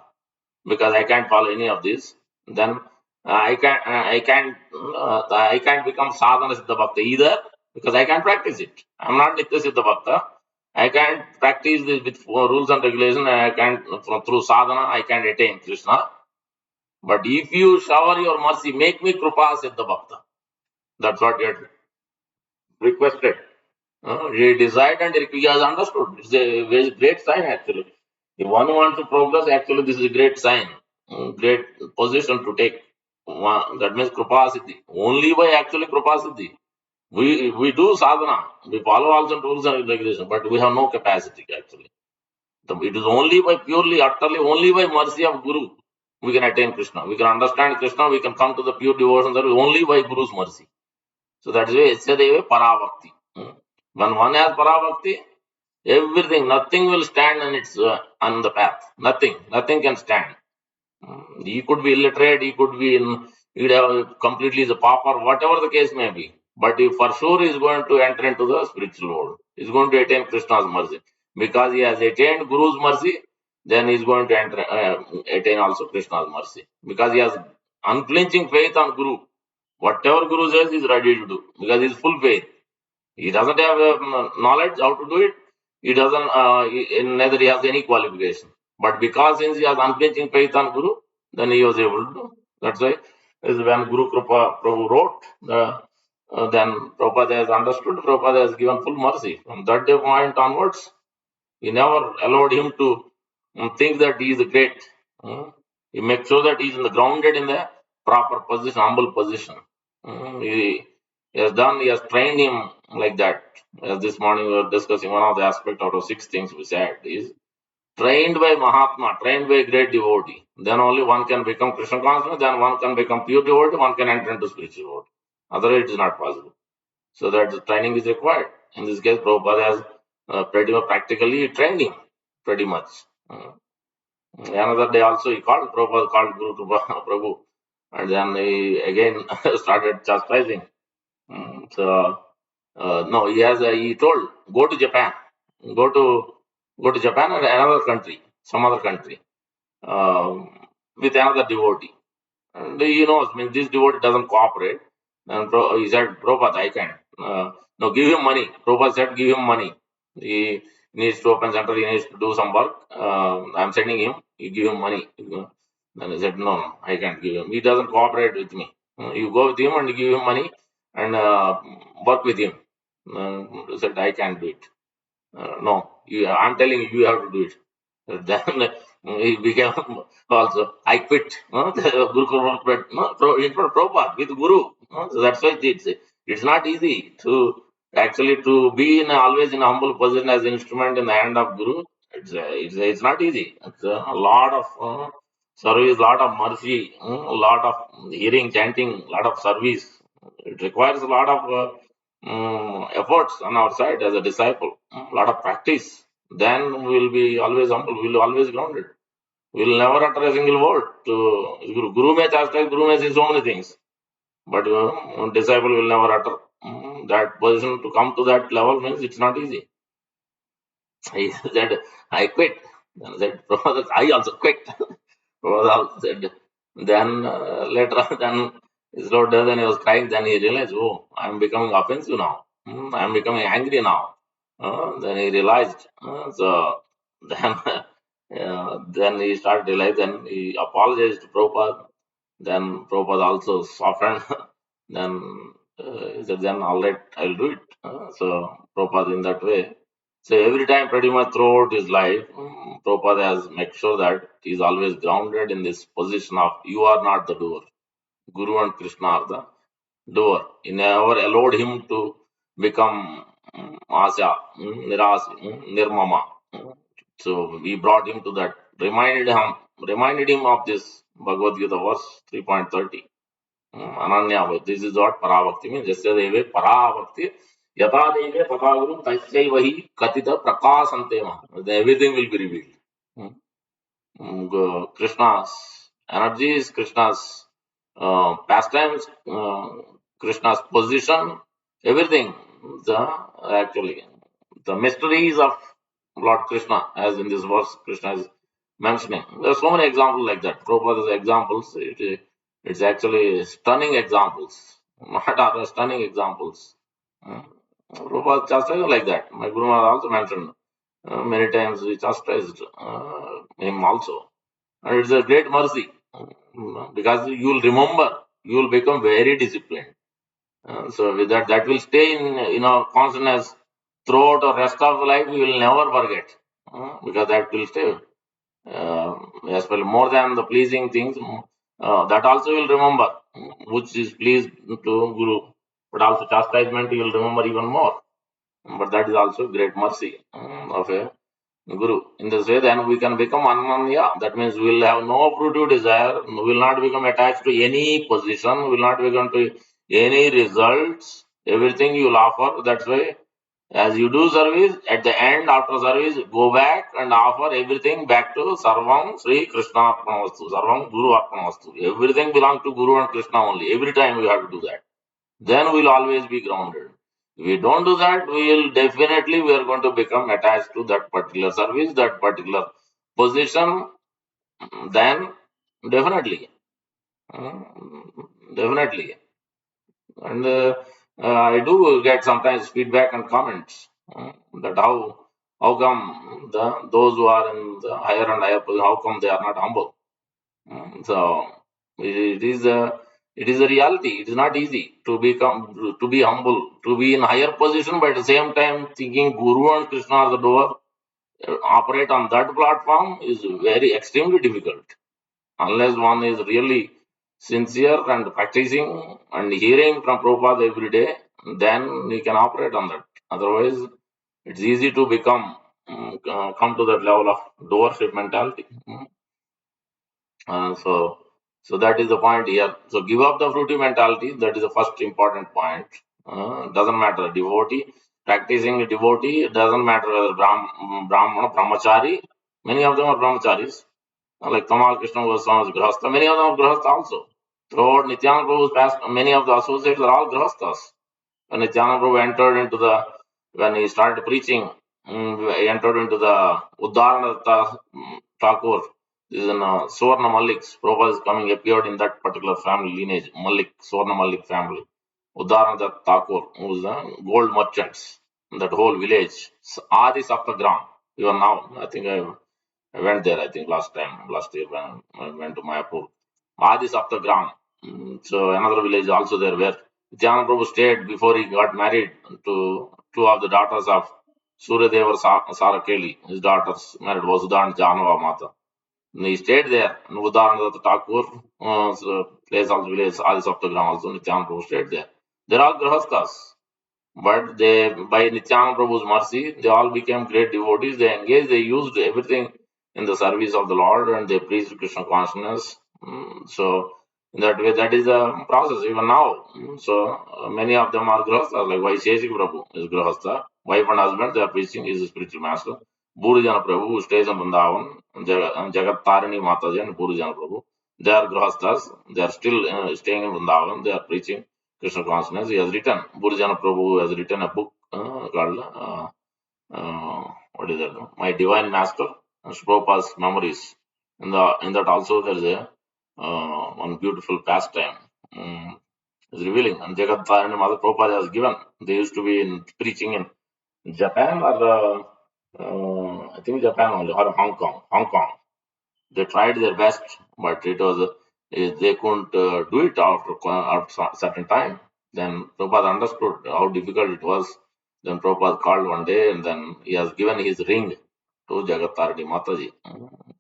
because I can't follow any of this. Then I can't become sadhana siddha bhakta either because I can't practice it. I'm not nitya siddha bhakta. I can't practice this with rules and regulations, and I can't through sadhana I can't attain Krishna. But if you shower your mercy, make me krupa siddha bhakta. That's what you requested. He desired and he has understood. It's a very great sign actually. If one wants to progress, actually this is a great sign, great position to take. That means Kripa Siddhi. Only by actually Kripa Siddhi. We do sadhana, we follow all some rules and regulations, but we have no capacity actually. It is only by purely, utterly, only by mercy of Guru we can attain Krishna. We can understand Krishna, we can come to the pure devotion service only by Guru's mercy. So that is why Isyadeva Parabhakti. When one has Parabhakti, everything, nothing will stand on its on the path. Nothing can stand. He could be illiterate, he could be in, he'd have completely the pauper, whatever the case may be. But he for sure is going to enter into the spiritual world. He's going to attain Krishna's mercy. Because he has attained Guru's mercy, then he's going to enter, attain also Krishna's mercy. Because he has unflinching faith on Guru. Whatever Guru says, he's ready to do. Because he's full faith. He doesn't have knowledge how to do it. He doesn't, neither he has any qualification. But because since he has unflinching faith on Guru, then he was able to do. That's why is when Guru Kripa Prabhu wrote, then Prabhupada has understood, Prabhupada has given full mercy. From that day point onwards, he never allowed him to think that he is great. He makes sure that he is grounded in the proper position, humble position. He has trained him like that. As this morning we were discussing, one of the aspects out of 6 things we said is trained by Mahatma, trained by great devotee. Then only one can become Krishna consciousness, then one can become pure devotee, one can enter into spiritual world. Otherwise, it is not possible. So that the training is required. In this case, Prabhupada has pretty much practically trained him, pretty much. Another day also he called, Prabhupada called Guru to Prabhu, and then he again started chastising. No, he told, go to Japan, go to go to Japan and another country, some other country, um, with another devotee. And he knows, I mean, this devotee doesn't cooperate. And he said, Prabhupada, I can't. No, give him money. Prabhupada said, give him money. He needs to open center, he needs to do some work. I'm sending him, you give him money. Then he said, no, I can't give him. He doesn't cooperate with me. You go with him and you give him money and work with him. He said, I can't do it. No, I'm telling you, you have to do it. Then he became also, I quit. The Guru Kurumat quit. In front of Prabhupada with Guru. So that's why it's not easy to actually to be in always in a humble position as an instrument in the hand of Guru. It's not easy. It's a lot of service, lot of mercy, a lot of hearing, chanting, lot of service. It requires a lot of efforts on our side as a disciple, a lot of practice. Then we will be always humble, we will always grounded. We will never utter a single word to Guru. Guru may chastise, Guru may say so many things, but disciple will never utter. That position to come to that level means it's not easy. He said, I quit. Then said, Prabhupada, I also quit. Prabhupada also said, then later on, then he slowed down, then he was crying, then he realized, oh, I'm becoming offensive now. I'm becoming angry now. Then he realized. So then, then he started realizing, then he apologized to Prabhupada. Then Prabhupada also softened. Then he said, then all right, I'll do it. So Prabhupada in that way. So every time, pretty much throughout his life, Prabhupada has made sure that he is always grounded in this position of you are not the doer. Guru and Krishna are the doer. He never allowed him to become Asya, Nirasi, Nirmama. So we brought him to that, reminded him of this Bhagavad Gita verse 3.30. Ananya Bhakti. This is what Parabhakti means. Jasya Deve Parabhakti. Yata Deve Tata Guru Tasyaivahi Katita Prakasantema. Everything will be revealed. Krishna's energies, Krishna's pastimes, Krishna's position, everything. Actually, the mysteries of Lord Krishna, as in this verse, Krishna is mentioning. There are so many examples like that. Prabhupada's examples, it's actually stunning examples, not other stunning examples. Prabhupada chastised like that. My Guru Maharaj also mentioned many times we chastised him also. And it's a great mercy because you will remember, you will become very disciplined. So with that, that will stay in our consciousness throughout the rest of life. We will never forget because that will stay. As well, more than the pleasing things, that also will remember which is pleased to Guru, but also chastisement you will remember even more. But that is also great mercy of a Guru. In this way, then we can become Ananya. That means we will have no fruitive desire, we will not become attached to any position, we will not become to any results. Everything you will offer. That's why, as you do service, at the end, after service, go back and offer everything back to Sarvam Sri Krishna Arpanavastu, Sarvam Guru Arpanavastu. Everything belongs to Guru and Krishna only. Every time we have to do that. Then we'll always be grounded. If we don't do that, we are going to become attached to that particular service, that particular position. Then definitely, definitely, and I do get sometimes feedback and comments that how come those who are in the higher and higher position, how come they are not humble? So it is a reality. It is not easy to be humble, to be in higher position, but at the same time thinking Guru and Krishna are the doer. Operate on that platform is very extremely difficult unless one is really sincere and practicing and hearing from Prabhupada every day, then we can operate on that. Otherwise, it's easy to come to that level of doership mentality. So, that is the point here. So, give up the fruity mentality. That is the first important point. Doesn't matter devotee practicing devotee. It doesn't matter whether Brahmana, brahmachari. Many of them are brahmacharis. Like Kamal Krishna Goswami is grahastha. Many of them are grahastha also. Throughout Nityananda Prabhu's past, many of the associates are all grahasthas. When Nityananda Prabhu entered into when he started preaching, he entered into the Uddharana Thakur. This is in Suvarna Mallik's. Prabhupada is coming, appeared in that particular family lineage, Mallik, Suvarna Mallik family. Uddharana Thakur, who is the gold merchants in that whole village. Adi Saptagram. Even now, I think I went there, I think last year when I went to Mayapur. Adi Saptagram. So another village also there where Nityananda Prabhu stayed before he got married to two of the daughters of Suryadeva Sarakeli. His daughters married Vasudha and Janava Mata. And he stayed there. Udarananda Thakur, place also village Adi Saptagram also, Nityananda Prabhu stayed there. They're all grahasthas. But by Nityananda Prabhu's mercy, they all became great devotees. They engaged, they used everything in the service of the Lord and they preached Krishna consciousness. So, in that way, that is the process even now. So, many of them are grahasthas, like Vaisheshik Prabhu is grahastha. Wife and husband, they are preaching, he is a spiritual master. Burujana Prabhu, who stays in Vrindavan, Jagat Tarini Mataji and Burujana Prabhu, they are grahasthas. They are still staying in Vrindavan, they are preaching Krishna consciousness. He has written, Burjana Prabhu has written a book called, what is that? My Divine Master, Prabhupada's Memories. In that also there is a one beautiful pastime. Is revealing. And Jagat and Mother Prabhupada has given. They used to be in preaching in Japan or I think Japan only or Hong Kong. Hong Kong. They tried their best, but it was they couldn't do it after certain time. Then Prabhupada understood how difficult it was. Then Prabhupada called one day, and then he has given his ring to Jagattarani Mataji.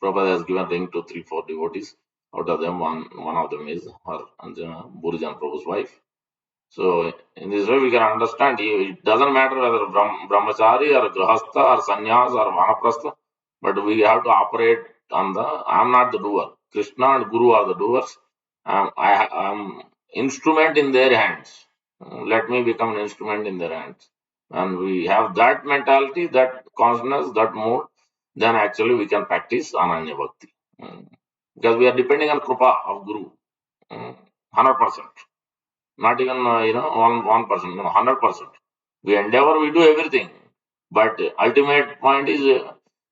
Prabhupada has given ring to 3-4 devotees. Out of them, one of them is her Burijan Prabhu's wife. So in this way, we can understand it doesn't matter whether brahmachari or grahastha or sannyas or vanaprastha, but we have to operate on I'm not the doer. Krishna and Guru are the doers. I am instrument in their hands. Let me become an instrument in their hands. And we have that mentality, that consciousness, that mood, then actually we can practice Ananya Bhakti. Because we are depending on Krupa of Guru. 100%. Not even one person, no, 100%. We endeavor, we do everything, but ultimate point is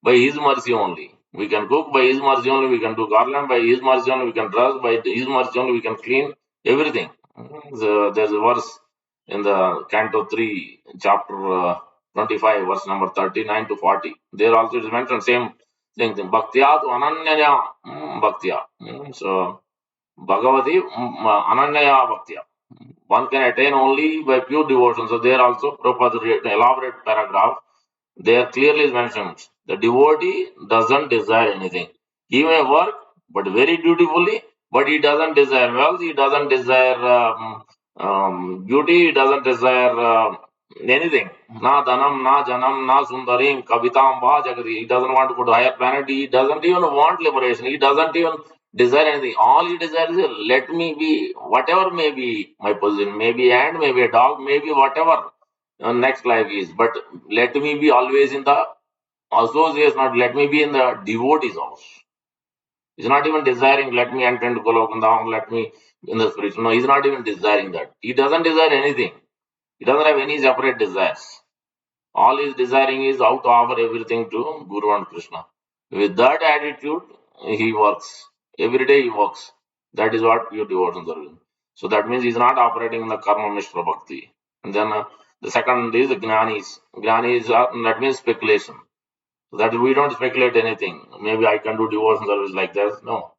by His mercy only. We can cook by His mercy only. We can do garland by His mercy only. We can dress by His mercy only. We can clean everything. So there's a verse in the Canto 3, chapter 25, verse number 39 to 40. There also it is mentioned same thing. Bhaktya to ananyaya bhaktya. So Bhagavati ananyaya bhaktya. One can attain only by pure devotion. So there also, Prabhupada elaborate paragraph, there clearly is mentioned the devotee doesn't desire anything. He may work, but very dutifully, but he doesn't desire wealth, he doesn't desire beauty, he doesn't desire anything. Na dhanam, na janam, na sundarim, kavitam, va jagati. He doesn't want to go to higher planet, he doesn't even want liberation, he doesn't even desire anything. All he desires is let me be, whatever may be my position, maybe ant, maybe a dog, maybe whatever next life is, but let me be always in the associates, not let me be in the devotee's house. He's not even desiring, let me enter into Golokandam, let me in the spiritual. No, he's not even desiring that. He doesn't desire anything. He doesn't have any separate desires. All he's desiring is how to offer everything to Guru and Krishna. With that attitude, he works. Every day he works. That is what pure devotions are doing. So that means he's not operating in the karma mishra bhakti. And then the second is the jnanis. Jnanis that means speculation. So that we don't speculate anything. Maybe I can do devotion service like that. No.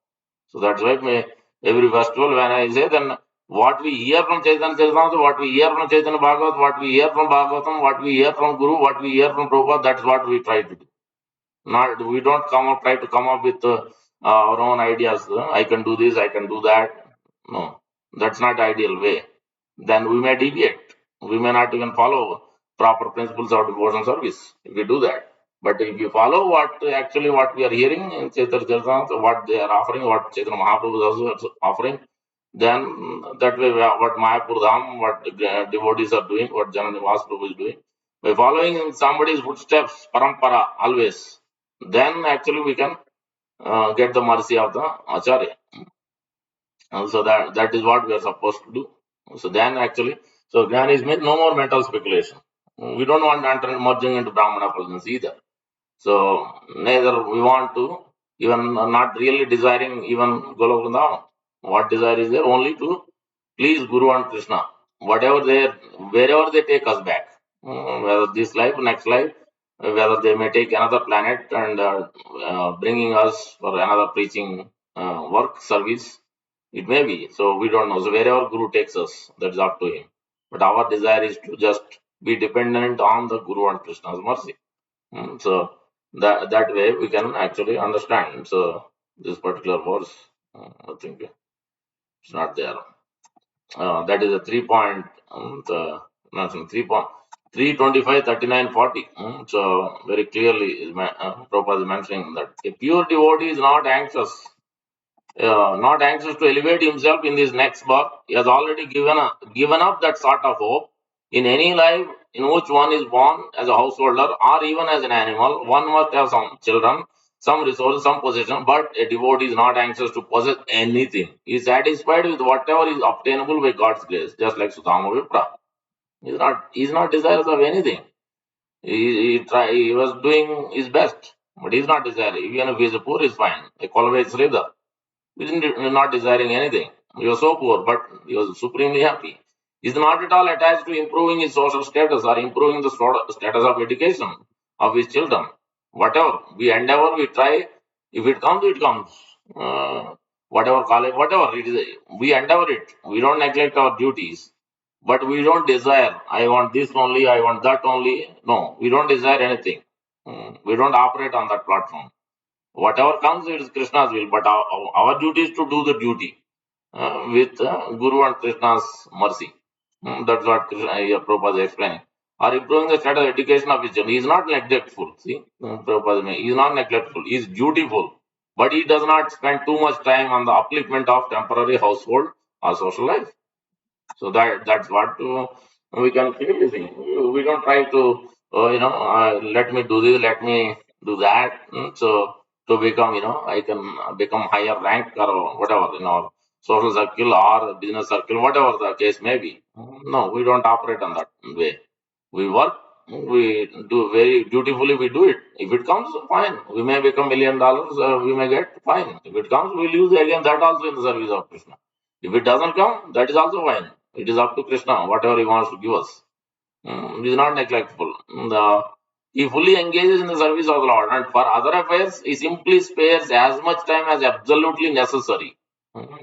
So that's why every festival when I say then what we hear from Chaitanya Charitamrita, what we hear from Chaitanya Bhagavat, what we hear from Bhagavatam, what we hear from Guru, what we hear from Prabhupada, that's what we try to do. Not we don't try to come up with our own ideas. I can do this, I can do that. No, that's not ideal way. Then we may deviate. We may not even follow proper principles of devotional service if we do that. But if you follow what we are hearing in Chaitanya Charitamrita, what they are offering, what Chaitanya Mahaprabhu is also offering, then that way what Mayapur Dham, what devotees are doing, what Jananivas Prabhu is doing, by following in somebody's footsteps, parampara, always, then actually we can get the mercy of the Acharya. So that is what we are supposed to do. So then actually, so Jnana is meant no more mental speculation. We don't want to enter merging into Brahmana presence either. So neither we want to even not really desiring even Golok Vrindavan. What desire is there? Only to please Guru and Krishna. Whatever they wherever they take us back, whether this life, next life, whether they may take another planet and bringing us for another preaching work service, it may be. So we don't know. So wherever Guru takes us, that's up to him. But our desire is to just be dependent on the Guru and Krishna's mercy. So that way we can actually understand. So this particular verse, I think it's not there. That is a 3 point, not 3 point, 325, 39, 40. So very clearly, Prabhupada is mentioning that a pure devotee is not anxious to elevate himself in this next birth. He has already given up that sort of hope. In any life in which one is born as a householder or even as an animal, one must have some children, some resources, some possession, but a devotee is not anxious to possess anything. He is satisfied with whatever is obtainable by God's grace, just like Sudama Vipra. He is not desirous of anything. He was doing his best, but he is not desiring. Even if he is poor, he is fine. Like always, Sridhar. He didn't not desiring anything. He was so poor, but he was supremely happy. He is not at all attached to improving his social status or improving the status of education of his children. Whatever we endeavor, we try. If it comes, it comes. Whatever college, whatever it is, we endeavor it. We don't neglect our duties, but we don't desire. I want this only. I want that only. No, we don't desire anything. We don't operate on that platform. Whatever comes, it is Krishna's will, but our duty is to do the duty with Guru and Krishna's mercy. That's what Prabhupada is explaining. Or improving the status of education of his children. He is not neglectful. See, Prabhupada, he is not neglectful. He is dutiful. But he does not spend too much time on the upliftment of temporary household or social life. So that's what we can clearly see. We don't try to, let me do this, let me do that. So to become, I can become higher rank or whatever, social circle or business circle, whatever the case may be. No, we don't operate on that way. We work, we do very dutifully, we do it. If it comes, fine. We may become $1 million, we may get fine. If it comes, we'll use again that also in the service of Krishna. If it doesn't come, that is also fine. It is up to Krishna, whatever he wants to give us. He is not neglectful. He fully engages in the service of the Lord, and for other affairs, he simply spares as much time as absolutely necessary.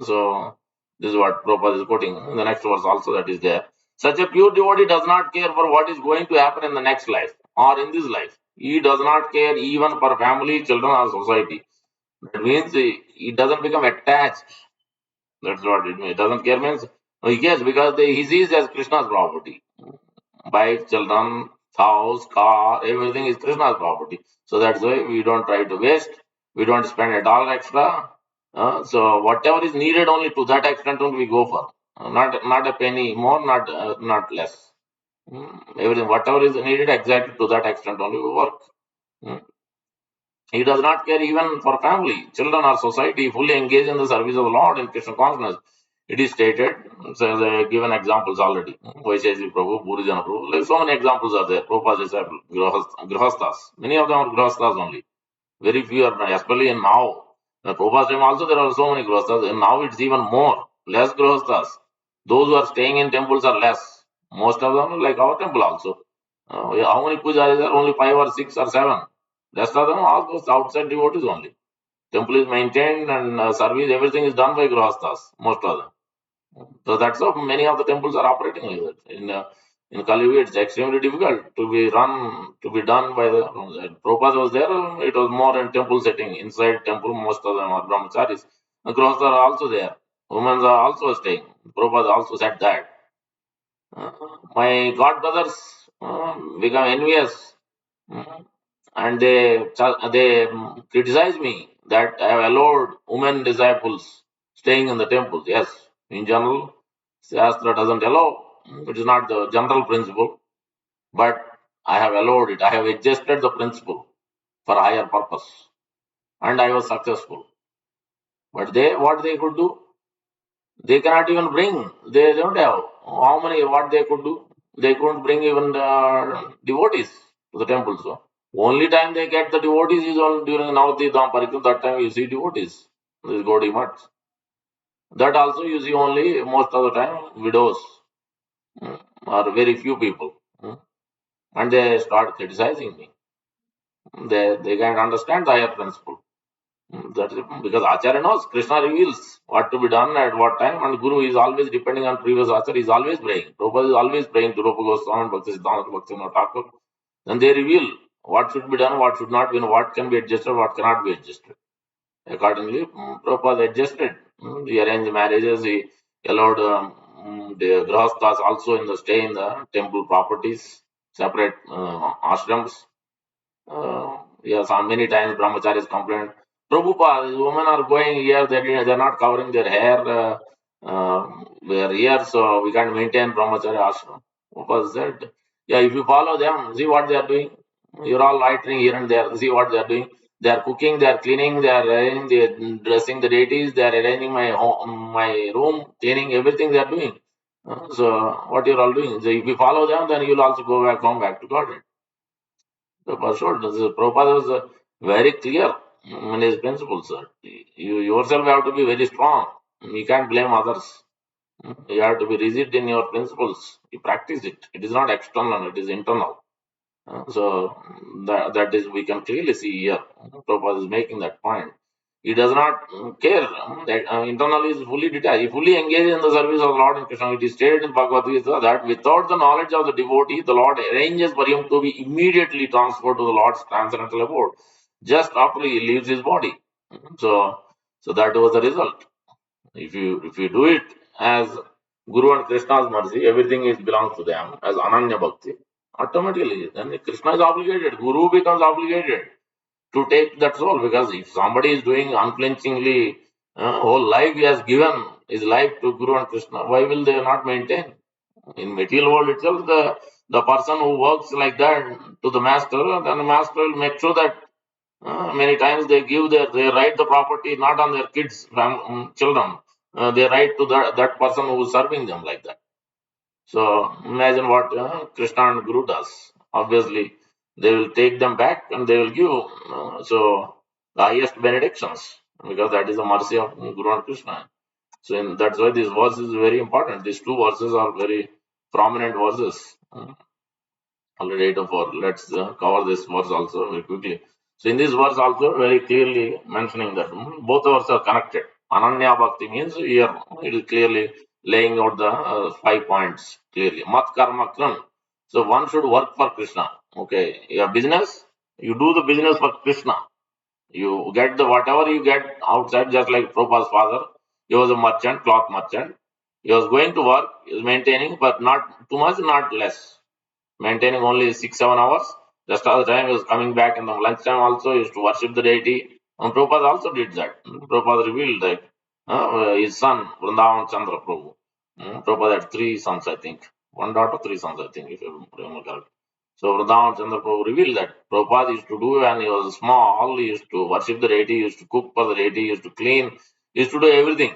So, this is what Prabhupada is quoting in the next verse also that is there. Such a pure devotee does not care for what is going to happen in the next life or in this life. He does not care even for family, children, or society. That means he doesn't become attached. That's what it means. Doesn't care means he cares because he sees as Krishna's property. Wife, children, house, car, everything is Krishna's property. So that's why we don't try to waste. We don't spend $1 extra. So whatever is needed, only to that extent only we go for. Not a penny more, not less. Everything whatever is needed exactly to that extent only we work. Mm. He does not care even for family, children, or society, fully engaged in the service of the Lord in Krishna consciousness. It is stated, so they have given examples already. Vaisheshik Prabhu, Purijana Prabhu, like so many examples are there. Prabhupada's disciples, Grihasthas. Many of them are Grihasthas only. Very few are, especially in now. Prabhupada's time also there are so many Grihasthas, and now it's even more, less Grihasthas. Those who are staying in temples are less. Most of them, like our temple also. How many pujaris are? Only 5 or 6 or 7. Rest of them, all those outside devotees only. Temple is maintained and service, everything is done by Grihasthas, most of them. So that's how many of the temples are operating like that. In Kali Yuga, it's extremely difficult to be done by the. Prabhupada was there, it was more in temple setting. Inside temple, most of them are brahmacharis. The Grihasthas are also there. Women are also staying. Prabhupada also said that. Uh, my god brothers become envious, uh, and they criticize me that I have allowed women disciples staying in the temples. Yes, in general, Shastra doesn't allow. It is not the general principle, but I have allowed it. I have adjusted the principle for higher purpose, and I was successful. But they, what they could do, they cannot even bring. They don't have how many. What they could do, they couldn't bring even the devotees to the temple. So only time they get the devotees is on during Navati Dham Parikram. That time you see devotees. These Gaudiya Mats. That also you see only most of the time widows or very few people, and they start criticizing me. They can't understand the higher principle. That is because Acharya knows, Krishna reveals what to be done at what time, and Guru is always depending on previous Acharya, is always praying. Prabhupada is always praying to Rupa Goswami and Bhakti Siddhanta Bhakti Thakur. Then they reveal what should be done, what should not be, and what can be adjusted, what cannot be adjusted. Accordingly, Prabhupada adjusted. He arranged marriages, he allowed the Grahasthas also in the stay in the temple properties, separate ashrams. Yes, many times brahmacharis complained, Prabhupada, these women are going here, they're not covering their hair, their ears, so we can't maintain brahmacharya ashram. Prabhupada said, yeah, if you follow them, see what they are doing. You're all loitering here and there, see what they are doing. They are cooking, they are cleaning, they are arranging, they are dressing the deities, they are arranging my home, my room, cleaning, everything they are doing. So what you're all doing? So if you follow them, then you'll also go back home, back to God. Sure, Prabhupada was very clear in his principles, sir. You yourself have to be very strong. You can't blame others. You have to be rigid in your principles. You practice it. It is not external, it is internal. So that is we can clearly see here. Prabhupada is making that point. He does not care. That, internally is fully detached. He fully engaged in the service of the Lord and Krishna. It is stated in Bhagavad Gita that without the knowledge of the devotee, the Lord arranges for him to be immediately transferred to the Lord's transcendental abode just after he leaves his body. So, so that was the result. If you do it as Guru and Krishna's mercy, everything is belongs to them as Ananya Bhakti. Automatically, then Krishna is obligated. Guru becomes obligated to take that role because if somebody is doing unflinchingly whole life he has given his life to Guru and Krishna, why will they not maintain? In material world itself, the person who works like that to the master, then the master will make sure that many times they write the property not on their kids, children. They write to that person who is serving them like that. So imagine what Krishna and Guru does. Obviously, they will take them back and they will give the highest benedictions because that is the mercy of Guru and Krishna. So that's why this verse is very important. These two verses are very prominent verses. Already 8 of 4. Let's cover this verse also very quickly. So in this verse also very clearly mentioning that both verses are connected. Ananya Bhakti means here it is clearly laying out the 5 points clearly. Mat karma kran. So one should work for Krishna. Okay, your business, you do the business for Krishna. You get the whatever you get outside, just like Prabhupada's father. He was a merchant, cloth merchant. He was going to work, he was maintaining, but not too much, not less, maintaining only 6 7 hours. Just all the time he was coming back in the lunchtime also, he used to worship the deity. And Prabhupada also did that. Prabhupada revealed that his son, Vrindavan Chandra Prabhu. Prabhupada had 3 sons, I think. One daughter, 3 sons, I think, if you remember correctly. So Vrindavan Chandra Prabhu revealed that Prabhupada used to do when he was small, he used to worship the deity, he used to cook for the deity, he used to clean, he used to do everything.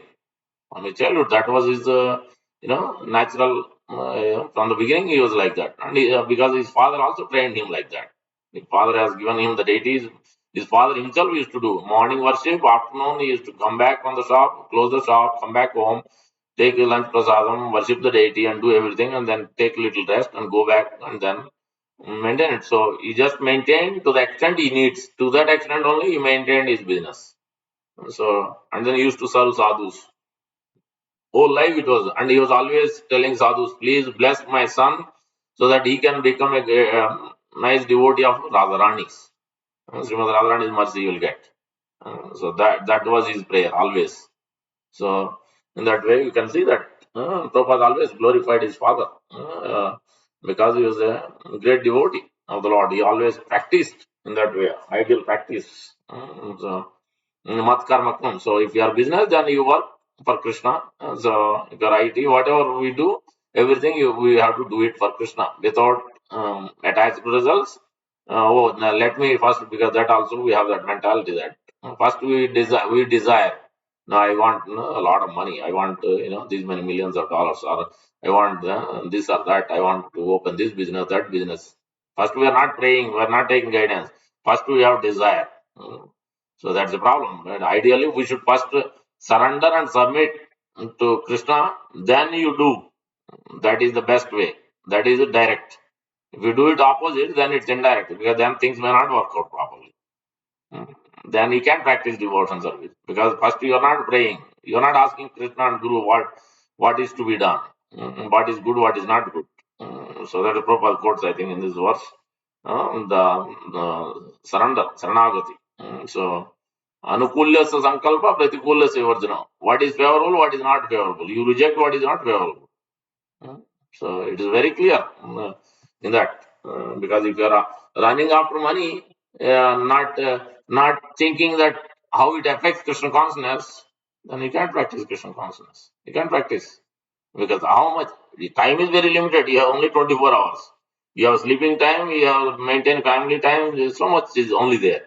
From his childhood, that was his, natural. From the beginning, he was like that, and because his father also trained him like that. His father has given him the deities. His father himself used to do morning worship. Afternoon, he used to come back from the shop, close the shop, come back home, take a lunch prasadam, worship the deity, and do everything, and then take a little rest and go back and then maintain it. So he just maintained to the extent he needs. To that extent only, he maintained his business. So and then he used to serve sadhus. Whole life it was, and he was always telling sadhus, please bless my son so that he can become a nice devotee of Radharani's. Srimad Radharani's mercy you will get. So that was his prayer always. So In that way, you can see that Prabhupada always glorified his father because he was a great devotee of the Lord. He always practiced in that way, ideal practice. Mat karmakam. So if you are business, then you work for Krishna. So if you are IT, whatever we do, everything we have to do it for Krishna without attached results. Now let me first, because that also we have that mentality that first we desire. No, I want a lot of money. I want these many millions of dollars, or I want this or that. I want to open this business, that business. First, we are not praying. We are not taking guidance. First, we have desire. So that's the problem. And ideally, we should first surrender and submit to Krishna. Then you do. That is the best way. That is direct. If you do it opposite, then it's indirect because then things may not work out properly. Mm. Then you can practice devotion service because first you are not praying. You are not asking Krishna and Guru what is to be done, what is good, what is not good. So that the Prabhupada quotes, I think, in this verse, the surrender, saranagati. So anukulyasya sankalpa, pratikulyasya varjana. What is favorable, what is not favorable. You reject what is not favorable. Mm. So it is very clear in that because if you are running after money, not thinking that how it affects Krishna consciousness, then you can't practice Krishna consciousness. You can't practice because how much the time is very limited. You have only 24 hours. You have sleeping time. You have maintain family time. There's so much is only there.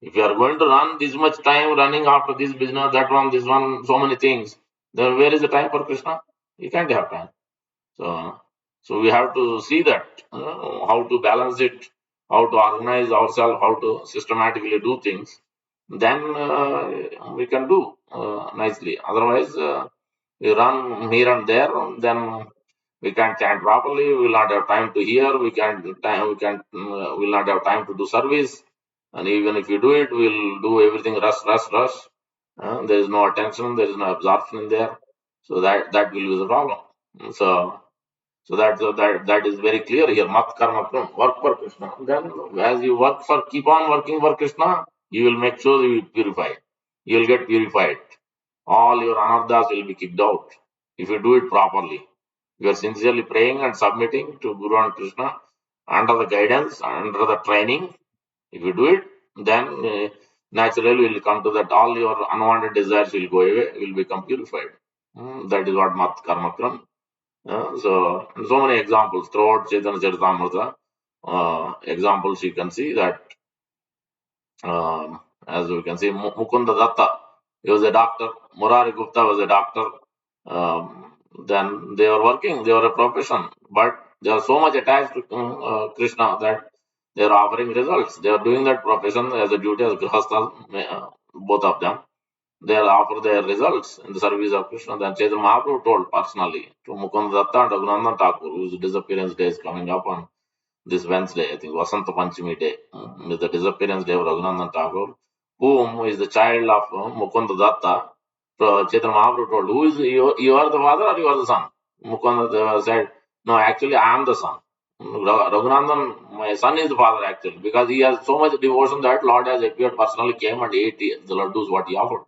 If you are going to run this much time running after this business, that one, this one, so many things, then where is the time for Krishna? You can't have time. So, so we have to see that how to balance it, how to organize ourselves, how to systematically do things. Then we can do nicely. Otherwise, we run here and there. Then we can't chant properly. We will not have time to hear. We can't time. We can't. Will not have time to do service. And even if we do it, we'll do everything rush, rush, rush. There is no attention. There is no absorption in there. So that will be the problem. So that is very clear here. Mat karma krum, work for Krishna. Then as you keep on working for Krishna, you will make sure you will purify. You will get purified. All your anarthas will be kicked out if you do it properly. You are sincerely praying and submitting to Guru and Krishna under the guidance, under the training. If you do it, then naturally will come to that all your unwanted desires will go away, will become purified. That is what mat karma kram. So many examples throughout Chaitanya Charitamrita. Examples you can see that, as we can see, Mukunda Datta, he was a doctor. Murari Gupta was a doctor. Then they were working, they were a profession, but they are so much attached to Krishna that they are offering results. They are doing that profession as a duty as grihasthas, both of them. They offer their results in the service of Krishna. Then Chaitanya Mahaprabhu told personally to Mukunda Datta and Raghunandan Thakur, whose disappearance day is coming up on this Wednesday, I think Vasanta Panchami day, is the disappearance day of Raghunandan Thakur, whom is the child of Mukunda Datta. So Chaitanya Mahaprabhu told, who is you are the father or you are the son? Mukunda said, no, actually I am the son. Raghunandan, my son is the father actually, because he has so much devotion that Lord has appeared personally, came and ate the laddus what he offered.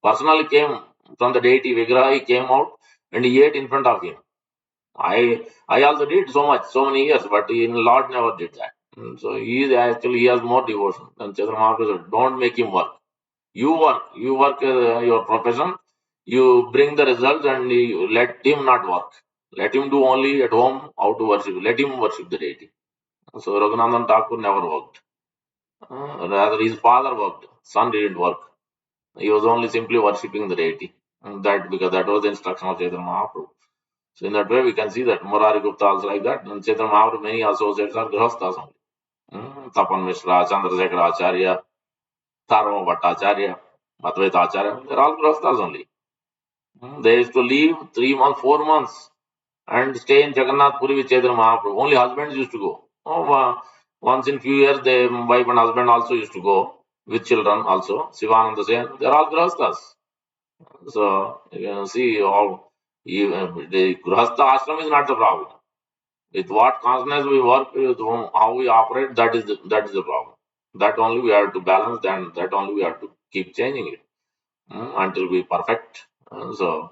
Personally came from the deity Vigraha, he came out and he ate in front of him. I also did so much, so many years, but Lord never did that. So he has more devotion. And Chaitanya Mahaprabhu said, don't make him work. You work your profession, you bring the results and you let him not work. Let him do only at home how to worship. Let him worship the deity. So Raghunandan Thakur never worked. Rather his father worked. Son didn't work. He was only simply worshipping the deity. And that because that was the instruction of Chaitanya Mahaprabhu. So in that way, we can see that Murari Gupta also like that. And Chaitanya Mahaprabhu, many associates are Grihasthas only. Tapan Mishra, Chandrasekhar Acharya, Tharma Bhattacharya, Advaita Acharya, they're all Grihasthas only. They used to leave 3 months, 4 months and stay in Jagannath Puri with Chaitanya Mahaprabhu. Only husbands used to go. Once in few years, the wife and husband also used to go with children also. Sivananda Sen, they're all Grihasthas. So you can see how the Grihastha ashram is not the problem. With what consciousness we work, with how we operate, that is the problem. That only we have to balance, and that only we have to keep changing it until we perfect. So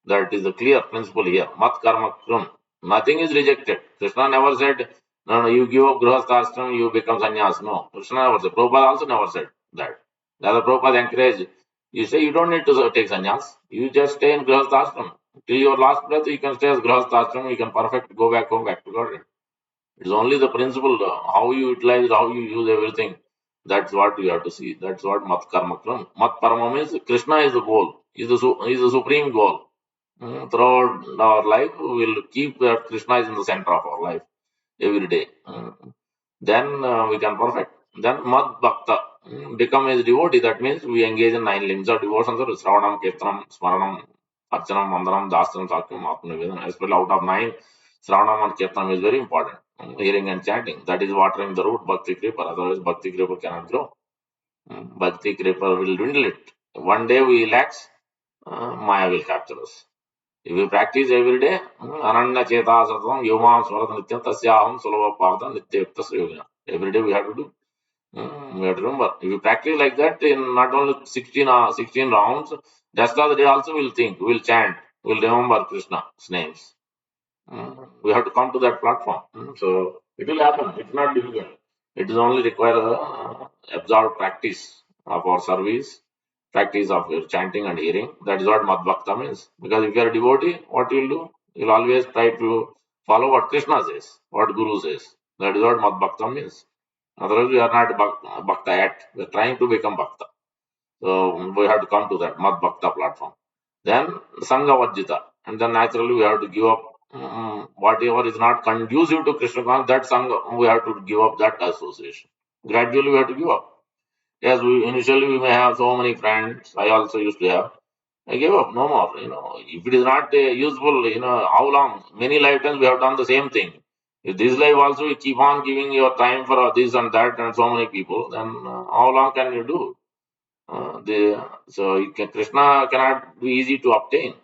That is the clear principle here. Mat karma krum. Nothing is rejected. Krishna never said, no, no, you give up grihasthashram, you become sannyas. No, Krishna never said. Prabhupada also never said that. Rather, Prabhupada encouraged. You say you don't need to take sannyas. You just stay in grihasthashram. Till your last breath, you can stay as grihasthashram. You can perfect, go back home, back to God. It's only the principle, how you utilize, how you use everything. That's what you have to see. That's what mat karma kram. Mat parama means Krishna is the goal. Is the supreme goal. Throughout our life, we will keep that Krishna is in the center of our life every day. Then we can perfect. Then Mad Bhakta, become a devotee. That means we engage in 9 limbs of devotion. So Sravanam, Kirtanam, Smaranam, Archanam, Mandaram, Dasanam, Sakyam, Atmanivedam. Especially out of 9, Sravanam and Kirtanam is very important. Hearing and chanting. That is watering the root, Bhakti Kripa. Otherwise, Bhakti Kripa cannot grow. Bhakti Kripa will dwindle it. One day we relax, Maya will capture us. If we practice every day, Ananya Cheta Sattvam, Yoma Swarat Nityam, Tasyaham Sulava Partha Nityaktas Yogina. Every day we have to do. We have to remember. If we practice like that, in not only 16 rounds, rest of the day also we'll think, we'll chant, we'll remember Krishna's names. We have to come to that platform. So it will happen. It's not difficult. It is only require absorbed practice of our service, practice of your chanting and hearing. That is what Madhbhakta means. Because if you are a devotee, what you will do? You will always try to follow what Krishna says, what Guru says. That is what Madhbhakta means. Otherwise, we are not Bhakta yet. We are trying to become Bhakta. So we have to come to that Madhbhakta platform. Then Sangha Vajjita. And then naturally we have to give up whatever is not conducive to Krishna consciousness, that Sangha, we have to give up that association. Gradually we have to give up. Yes, we initially we may have so many friends. I also used to have. I gave up, no more. If it is not useful, how long? Many lifetimes we have done the same thing. If this life also you keep on giving your time for this and that and so many people, then how long can you do? Krishna cannot be easy to obtain.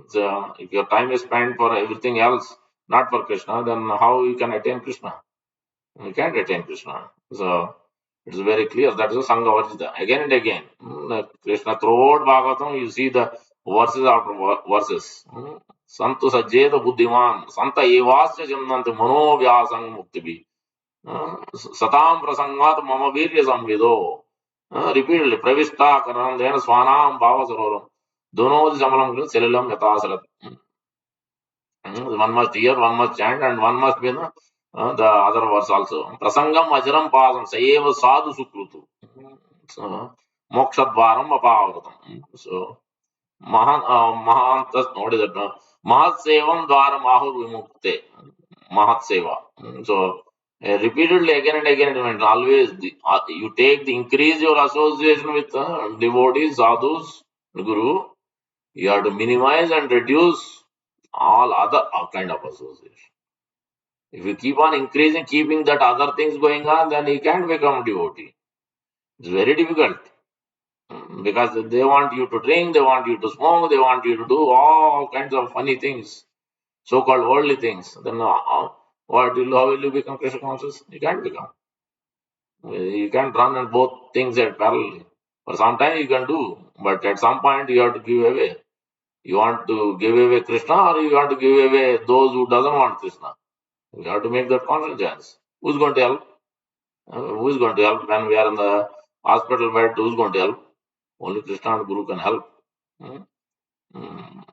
So if your time is spent for everything else, not for Krishna, then how you can attain Krishna? You can't attain Krishna. So it's very clear. That is the Sangha Varjita. Again and again, Krishna throughout Bhagavatam, you see the verses after verses. Santu Sajjeta Buddhiman, Santa Evasya Jannanti Mano Vyasang Muktibi. Satam Prasangat Mama Virya Samvido. Repeatedly, Pravishta Karanam Dena Swanam Bhava Saroram. Dono Samalam Selilam Yatasarat. One must hear, one must chant, and one must be the other verse also. Prasangam Ajram Pasam Sayeva Sadhu Sukrutu. So, Mokshadvaram Apavratam. So, Mahantas, what is it? Mahat Sevam Dwara Mahur Vimukte. Mahat Seva. So, repeatedly again and again, always you take the increase your association with devotees, sadhus, guru. You have to minimize and reduce all other kind of association. If you keep on increasing, keeping that other things going on, then you can't become devotee. It's very difficult. Because they want you to drink, they want you to smoke, they want you to do all kinds of funny things, so-called worldly things. Then how will you become Krishna conscious? You can't become. You can't run and both things at parallel. For some time you can do, but at some point you have to give away. You want to give away Krishna, or you want to give away those who doesn't want Krishna. You have to make that conscious. Who's going to help? Who is going to help when we are in the hospital bed? Who's going to help? Only Krishna and Guru can help.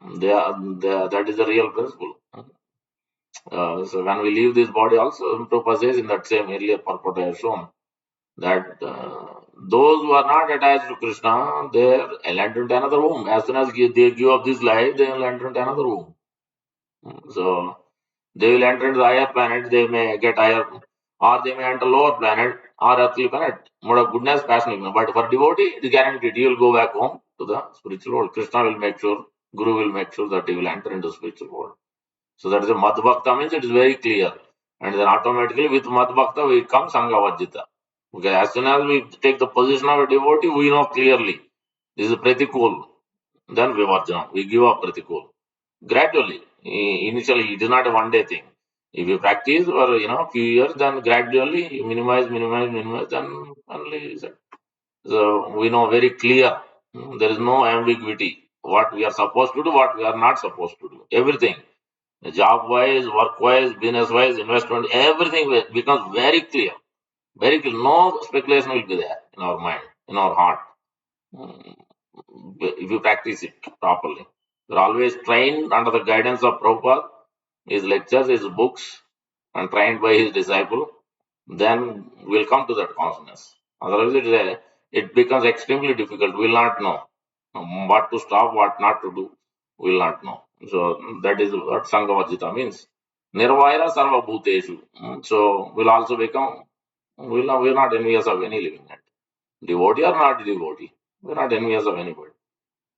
That is the real principle. So when we leave this body, also Prabhupada says in that same earlier purport I have shown that those who are not attached to Krishna, they will enter into another womb. As soon as they give up this life, they will enter into another womb. So they will enter into the higher planet, they may get higher, or they may enter lower planet or earthly planet. Mode of goodness, passion. But for devotee, it is guaranteed he will go back home to the spiritual world. Krishna will make sure, Guru will make sure that he will enter into the spiritual world. So that is a Madhbhakta means it is very clear. And then automatically with Madhbhakta we come Sangha Vajjita. Because as soon as we take the position of a devotee, we know clearly this is Pratikul. Then Vivarjana, we give up Pratikul. Gradually, initially it is not a one day thing. If you practice for few years, then gradually you minimize, then only so we know very clear. There is no ambiguity. what we are supposed to do, what we are not supposed to do. Everything, job wise, work wise, business wise, investment, everything becomes very clear. Very clear. No speculation will be there in our mind, in our heart. Mm, if you practice it properly. You're always trained under the guidance of Prabhupada, his lectures, his books, and trained by his disciple, then we'll come to that consciousness. Otherwise, it becomes extremely difficult. We'll not know what to stop, what not to do. We'll not know. So that is what Sanghavajita means. Nirvaira sarva bhuteshu. So we'll also become, we're not envious of any living entity. Devotee or not devotee. We're not envious of anybody.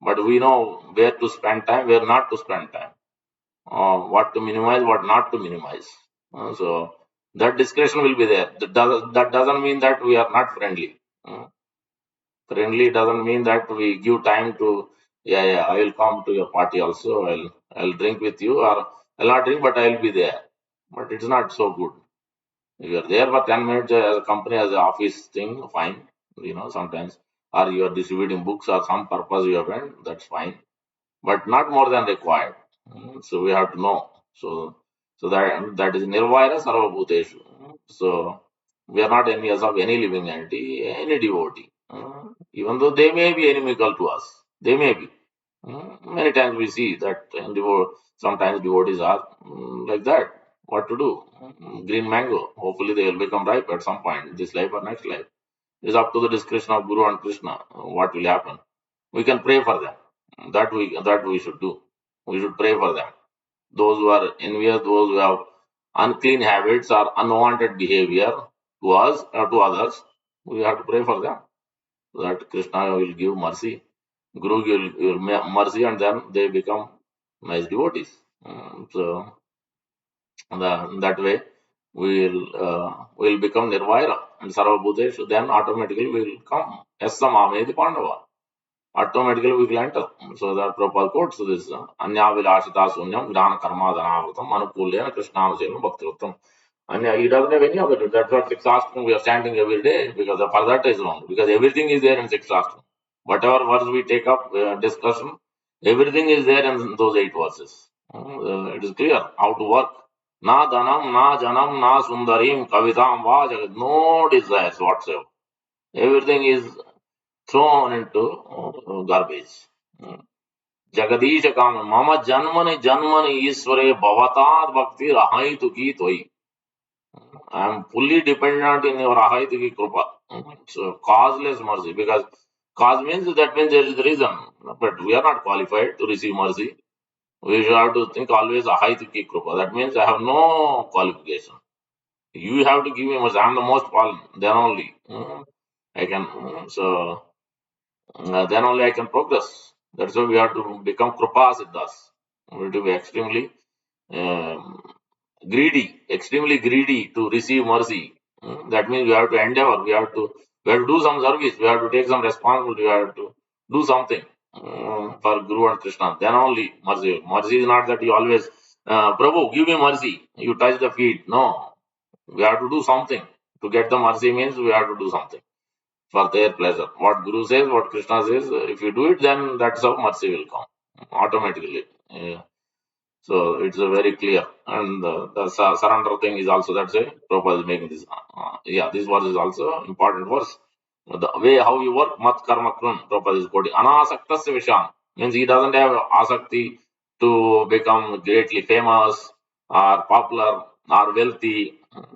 But we know where to spend time, where not to spend time, what to minimize, what not to minimize. So that discretion will be there. That doesn't mean that we are not friendly. Uh, Friendly doesn't mean that we give time to, yeah, yeah, I will come to your party also. I'll drink with you, or I'll not drink, but I'll be there. But it's not so good. If you're there for 10 minutes as a company, as an office thing, fine. Sometimes, or you are distributing books or some purpose you have went, that's fine, but not more than required. So we have to know. So that is nirvaira sarvabhuteshu. So we are not enemies of any living entity, any devotee. Even though they may be inimical to us, they may be. Many times we see that sometimes devotees are like that. What to do? Green mango. Hopefully they will become ripe at some point, this life or next life. It is up to the discretion of Guru and Krishna. What will happen? We can pray for them. That we should do. We should pray for them. Those who are envious, those who have unclean habits or unwanted behavior to us or to others, we have to pray for them. So that Krishna will give mercy, Guru will mercy, and then they become nice devotees. So that way we will become nirvaira and sarvabhuteshu. Then automatically we will come. Yes, samameti Pandava. Automatically we will enter. So that Prabhupada quotes this Anya Vilashita Sunyam Jnana Karma Dhanavrutam Anukulyana Krishnamaselvam Bhaktirutam. And he doesn't have any other. That's what six ashram we are chanting every day, because for that is wrong. Because everything is there in six ashram. Whatever verse we take up discussion, everything is there in those 8 verses. It is clear how to work. Na dhanam, na janam, na sundarim, kavitam, va jagat. No desires whatsoever. Everything is thrown into garbage. Jagdish काम मम जन्मनि जन्मनि ईश्वरे भवताद भक्ति रहाई तो की तोई. I am fully dependent in your ahaitiki krupa. So causeless mercy, because cause means that means there is the reason, but we are not qualified to receive mercy. We should have to think always ahaitiki krupa. That means I have no qualification. You have to give me mercy. I am the most fallen. Then only I can. Then only I can progress. That's why we have to become krupa siddhas. We have to be extremely um, greedy, extremely greedy to receive mercy. That means we have to endeavor, we have to do some service, we have to take some responsibility, we have to do something for Guru and Krishna. Then only mercy. Mercy is not that you always, Prabhu, give me mercy. You touch the feet. No, we have to do something. To get the mercy means we have to do something for their pleasure. What Guru says, what Krishna says, if you do it, then that's how mercy will come automatically. So it's a very clear, and the surrender thing is also, that's why Prabhupada is making this. Yeah, this verse is also important verse. The way how you work, mat karma krun, Prabhupada is quoting. Anasaktasya visham means he doesn't have asakti to become greatly famous or popular or wealthy.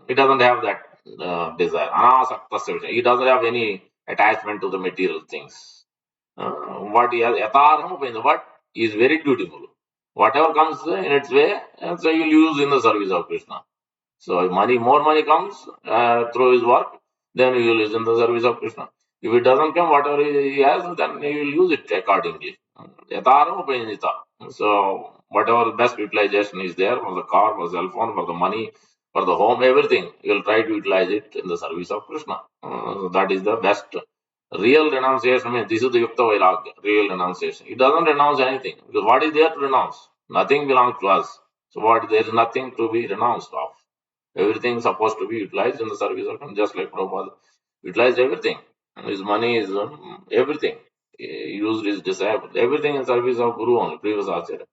He doesn't have that desire. Anasaktasya visham. He doesn't have any attachment to the material things. What he has, yatarham means what? He is very dutiful. Whatever comes in its way, and so you'll use in the service of Krishna. So if more money comes through his work, then he will use in the service of Krishna. If it doesn't come, whatever he has, then he will use it accordingly. Yatharam upayanita. So whatever best utilization is there for the car, for the cell phone, for the money, for the home, everything, he will try to utilize it in the service of Krishna. So that is the best. Real renunciation means this is the Yukta Vairagya, real renunciation. He doesn't renounce anything, because what is there to renounce? Nothing belongs to us. So there is nothing to be renounced of. Everything is supposed to be utilized in the service of Him, just like Prabhupada utilized everything. His money is everything. used his disciples. Everything in service of Guru only, previous Acharya.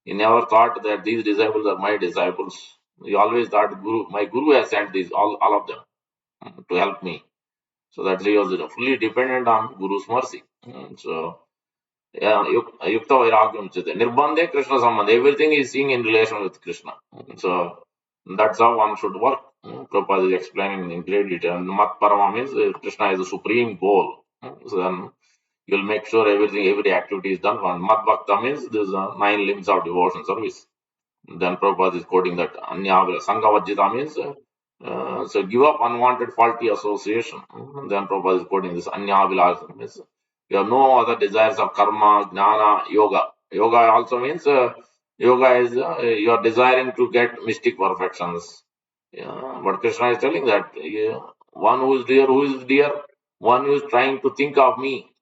He never thought that these disciples are my disciples. He always thought my Guru has sent these, all of them, to help me. So that he was fully dependent on Guru's mercy. So, yeah, Yukta Vairagyam Chite. Nirbandhe Krishna Sambandha. Everything is seeing in relation with Krishna. So that's how one should work. Prabhupada is explaining in great detail. Mat Parama means Krishna is the supreme goal. So then you'll make sure every activity is done. Mat Bhakta means there's 9 limbs of devotion service. Then Prabhupada is quoting that Anya Sanghavajjita means so give up unwanted faulty association. Then Prabhupada is quoting this Anya Vilas means you have no other desires of karma, jnana, yoga. Yoga also means yoga is you are desiring to get mystic perfections. Yeah, but Krishna is telling that one who is dear, one who is trying to think of me.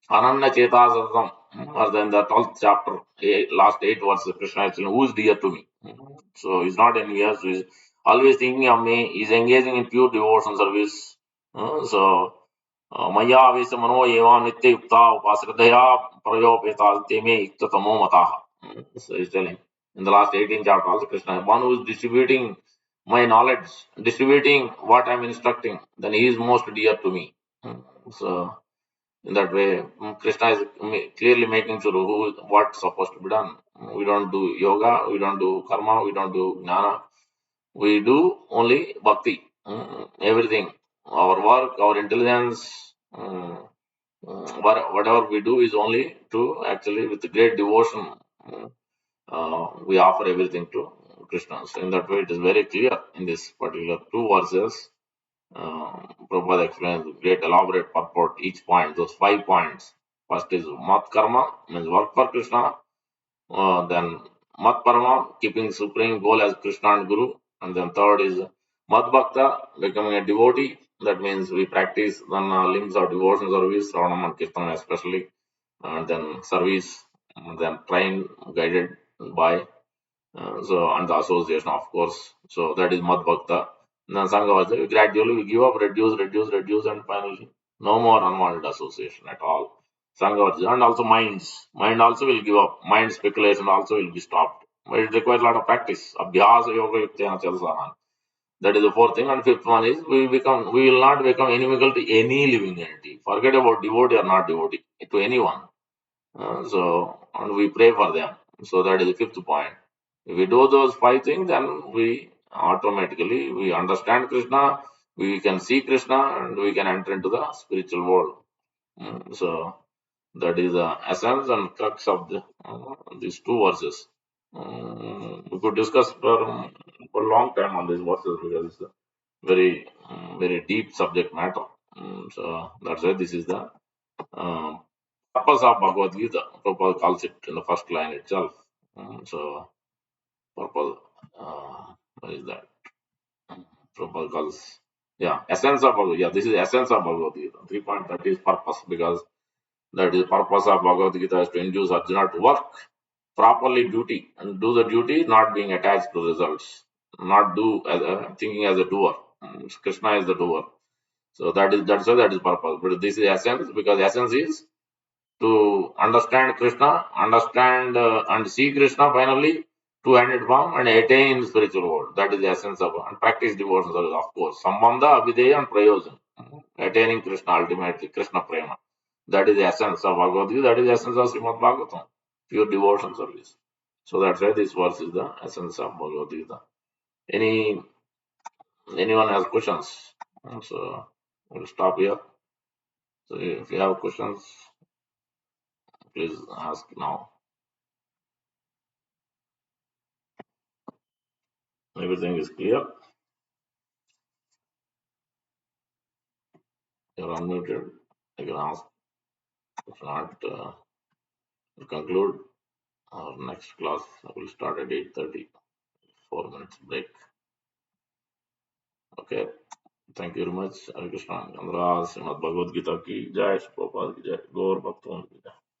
Ananya Chetasatam, or then the 12th chapter, last 8 verses, Krishna is saying, who is dear to me? So he's not envious, so he's always thinking of me, he's engaging in pure devotion service. So, Maya Avesa Mano Eva Nitya Yukta Upasradaya Prayopeta Teme Yukta Tamo Mataha. So he's telling in the last 18 chapter also Krishna, one who is distributing my knowledge, distributing what I'm instructing, then he is most dear to me. So in that way, Krishna is clearly making sure what's supposed to be done. We don't do yoga, we don't do karma, we don't do jnana. We do only bhakti. Everything, our work, our intelligence, whatever we do is only to actually with great devotion. We offer everything to Krishna. So in that way, it is very clear in this particular 2 verses. Prabhupada explains great elaborate purport each point, those 5 points. First is Mat Karma, means work for Krishna. Then Mat Parama, keeping supreme goal as Krishna and Guru. And then third is Mat Bhakta, becoming a devotee. That means we practice then limbs of devotion service, Ravanam and Kirtan especially. And then service, and then trained, guided by so and the association, of course. So that is Mad Bhakta. Then Sangha gradually we give up, reduce, and finally no more unwanted association at all. Sangha and also mind also will give up. Mind speculation also will be stopped. But it requires a lot of practice. Abhyasa yoga yuktena chalsana. That is the fourth thing. And fifth one is we will not become inimical to any living entity. Forget about devotee or not devotee to anyone. And we pray for them. So that is the fifth point. If we do those 5 things, then we automatically we understand Krishna, we can see Krishna, and we can enter into the spiritual world. So that is the essence and crux of these 2 verses. We could discuss for a long time on these verses because it's a very deep subject matter. So that's why this is the uh, purpose of Bhagavad Gita. Prabhupada calls it in the first line itself. So purpose, what is that? Prabhupada calls, yeah, essence of Bhagavad Gita. Yeah, this is essence of Bhagavad Gita. 3.30 is purpose because that is the purpose of Bhagavad Gita is to induce Arjuna to work properly duty and do the duty, not being attached to results, not do as thinking as a doer. Krishna is the doer. So that's why that is purpose. But this is essence because essence is to understand Krishna, understand and see Krishna finally, two-handed form and attain spiritual world. That is the essence of and practice devotion service, of course. Sambandha, Abhideya and Prayojan. Attaining Krishna ultimately, Krishna Prema. That is the essence of Bhagavad Gita, that is the essence of Srimad Bhagavatam, pure devotion service. So that's why this verse is the essence of Bhagavad Gita. Anyone has questions? So we'll stop here. So if you have questions, please ask now. Everything is clear. You're unmuted. You can ask. If not, we'll conclude. Our next class will start at 8:30. 4 minutes break. Okay. Thank you very much. Hare Krishna. Chandra Srimad Bhagavad Gita ki jai. Prabhupada ki jai. Gaur Bhaktawan ki jai.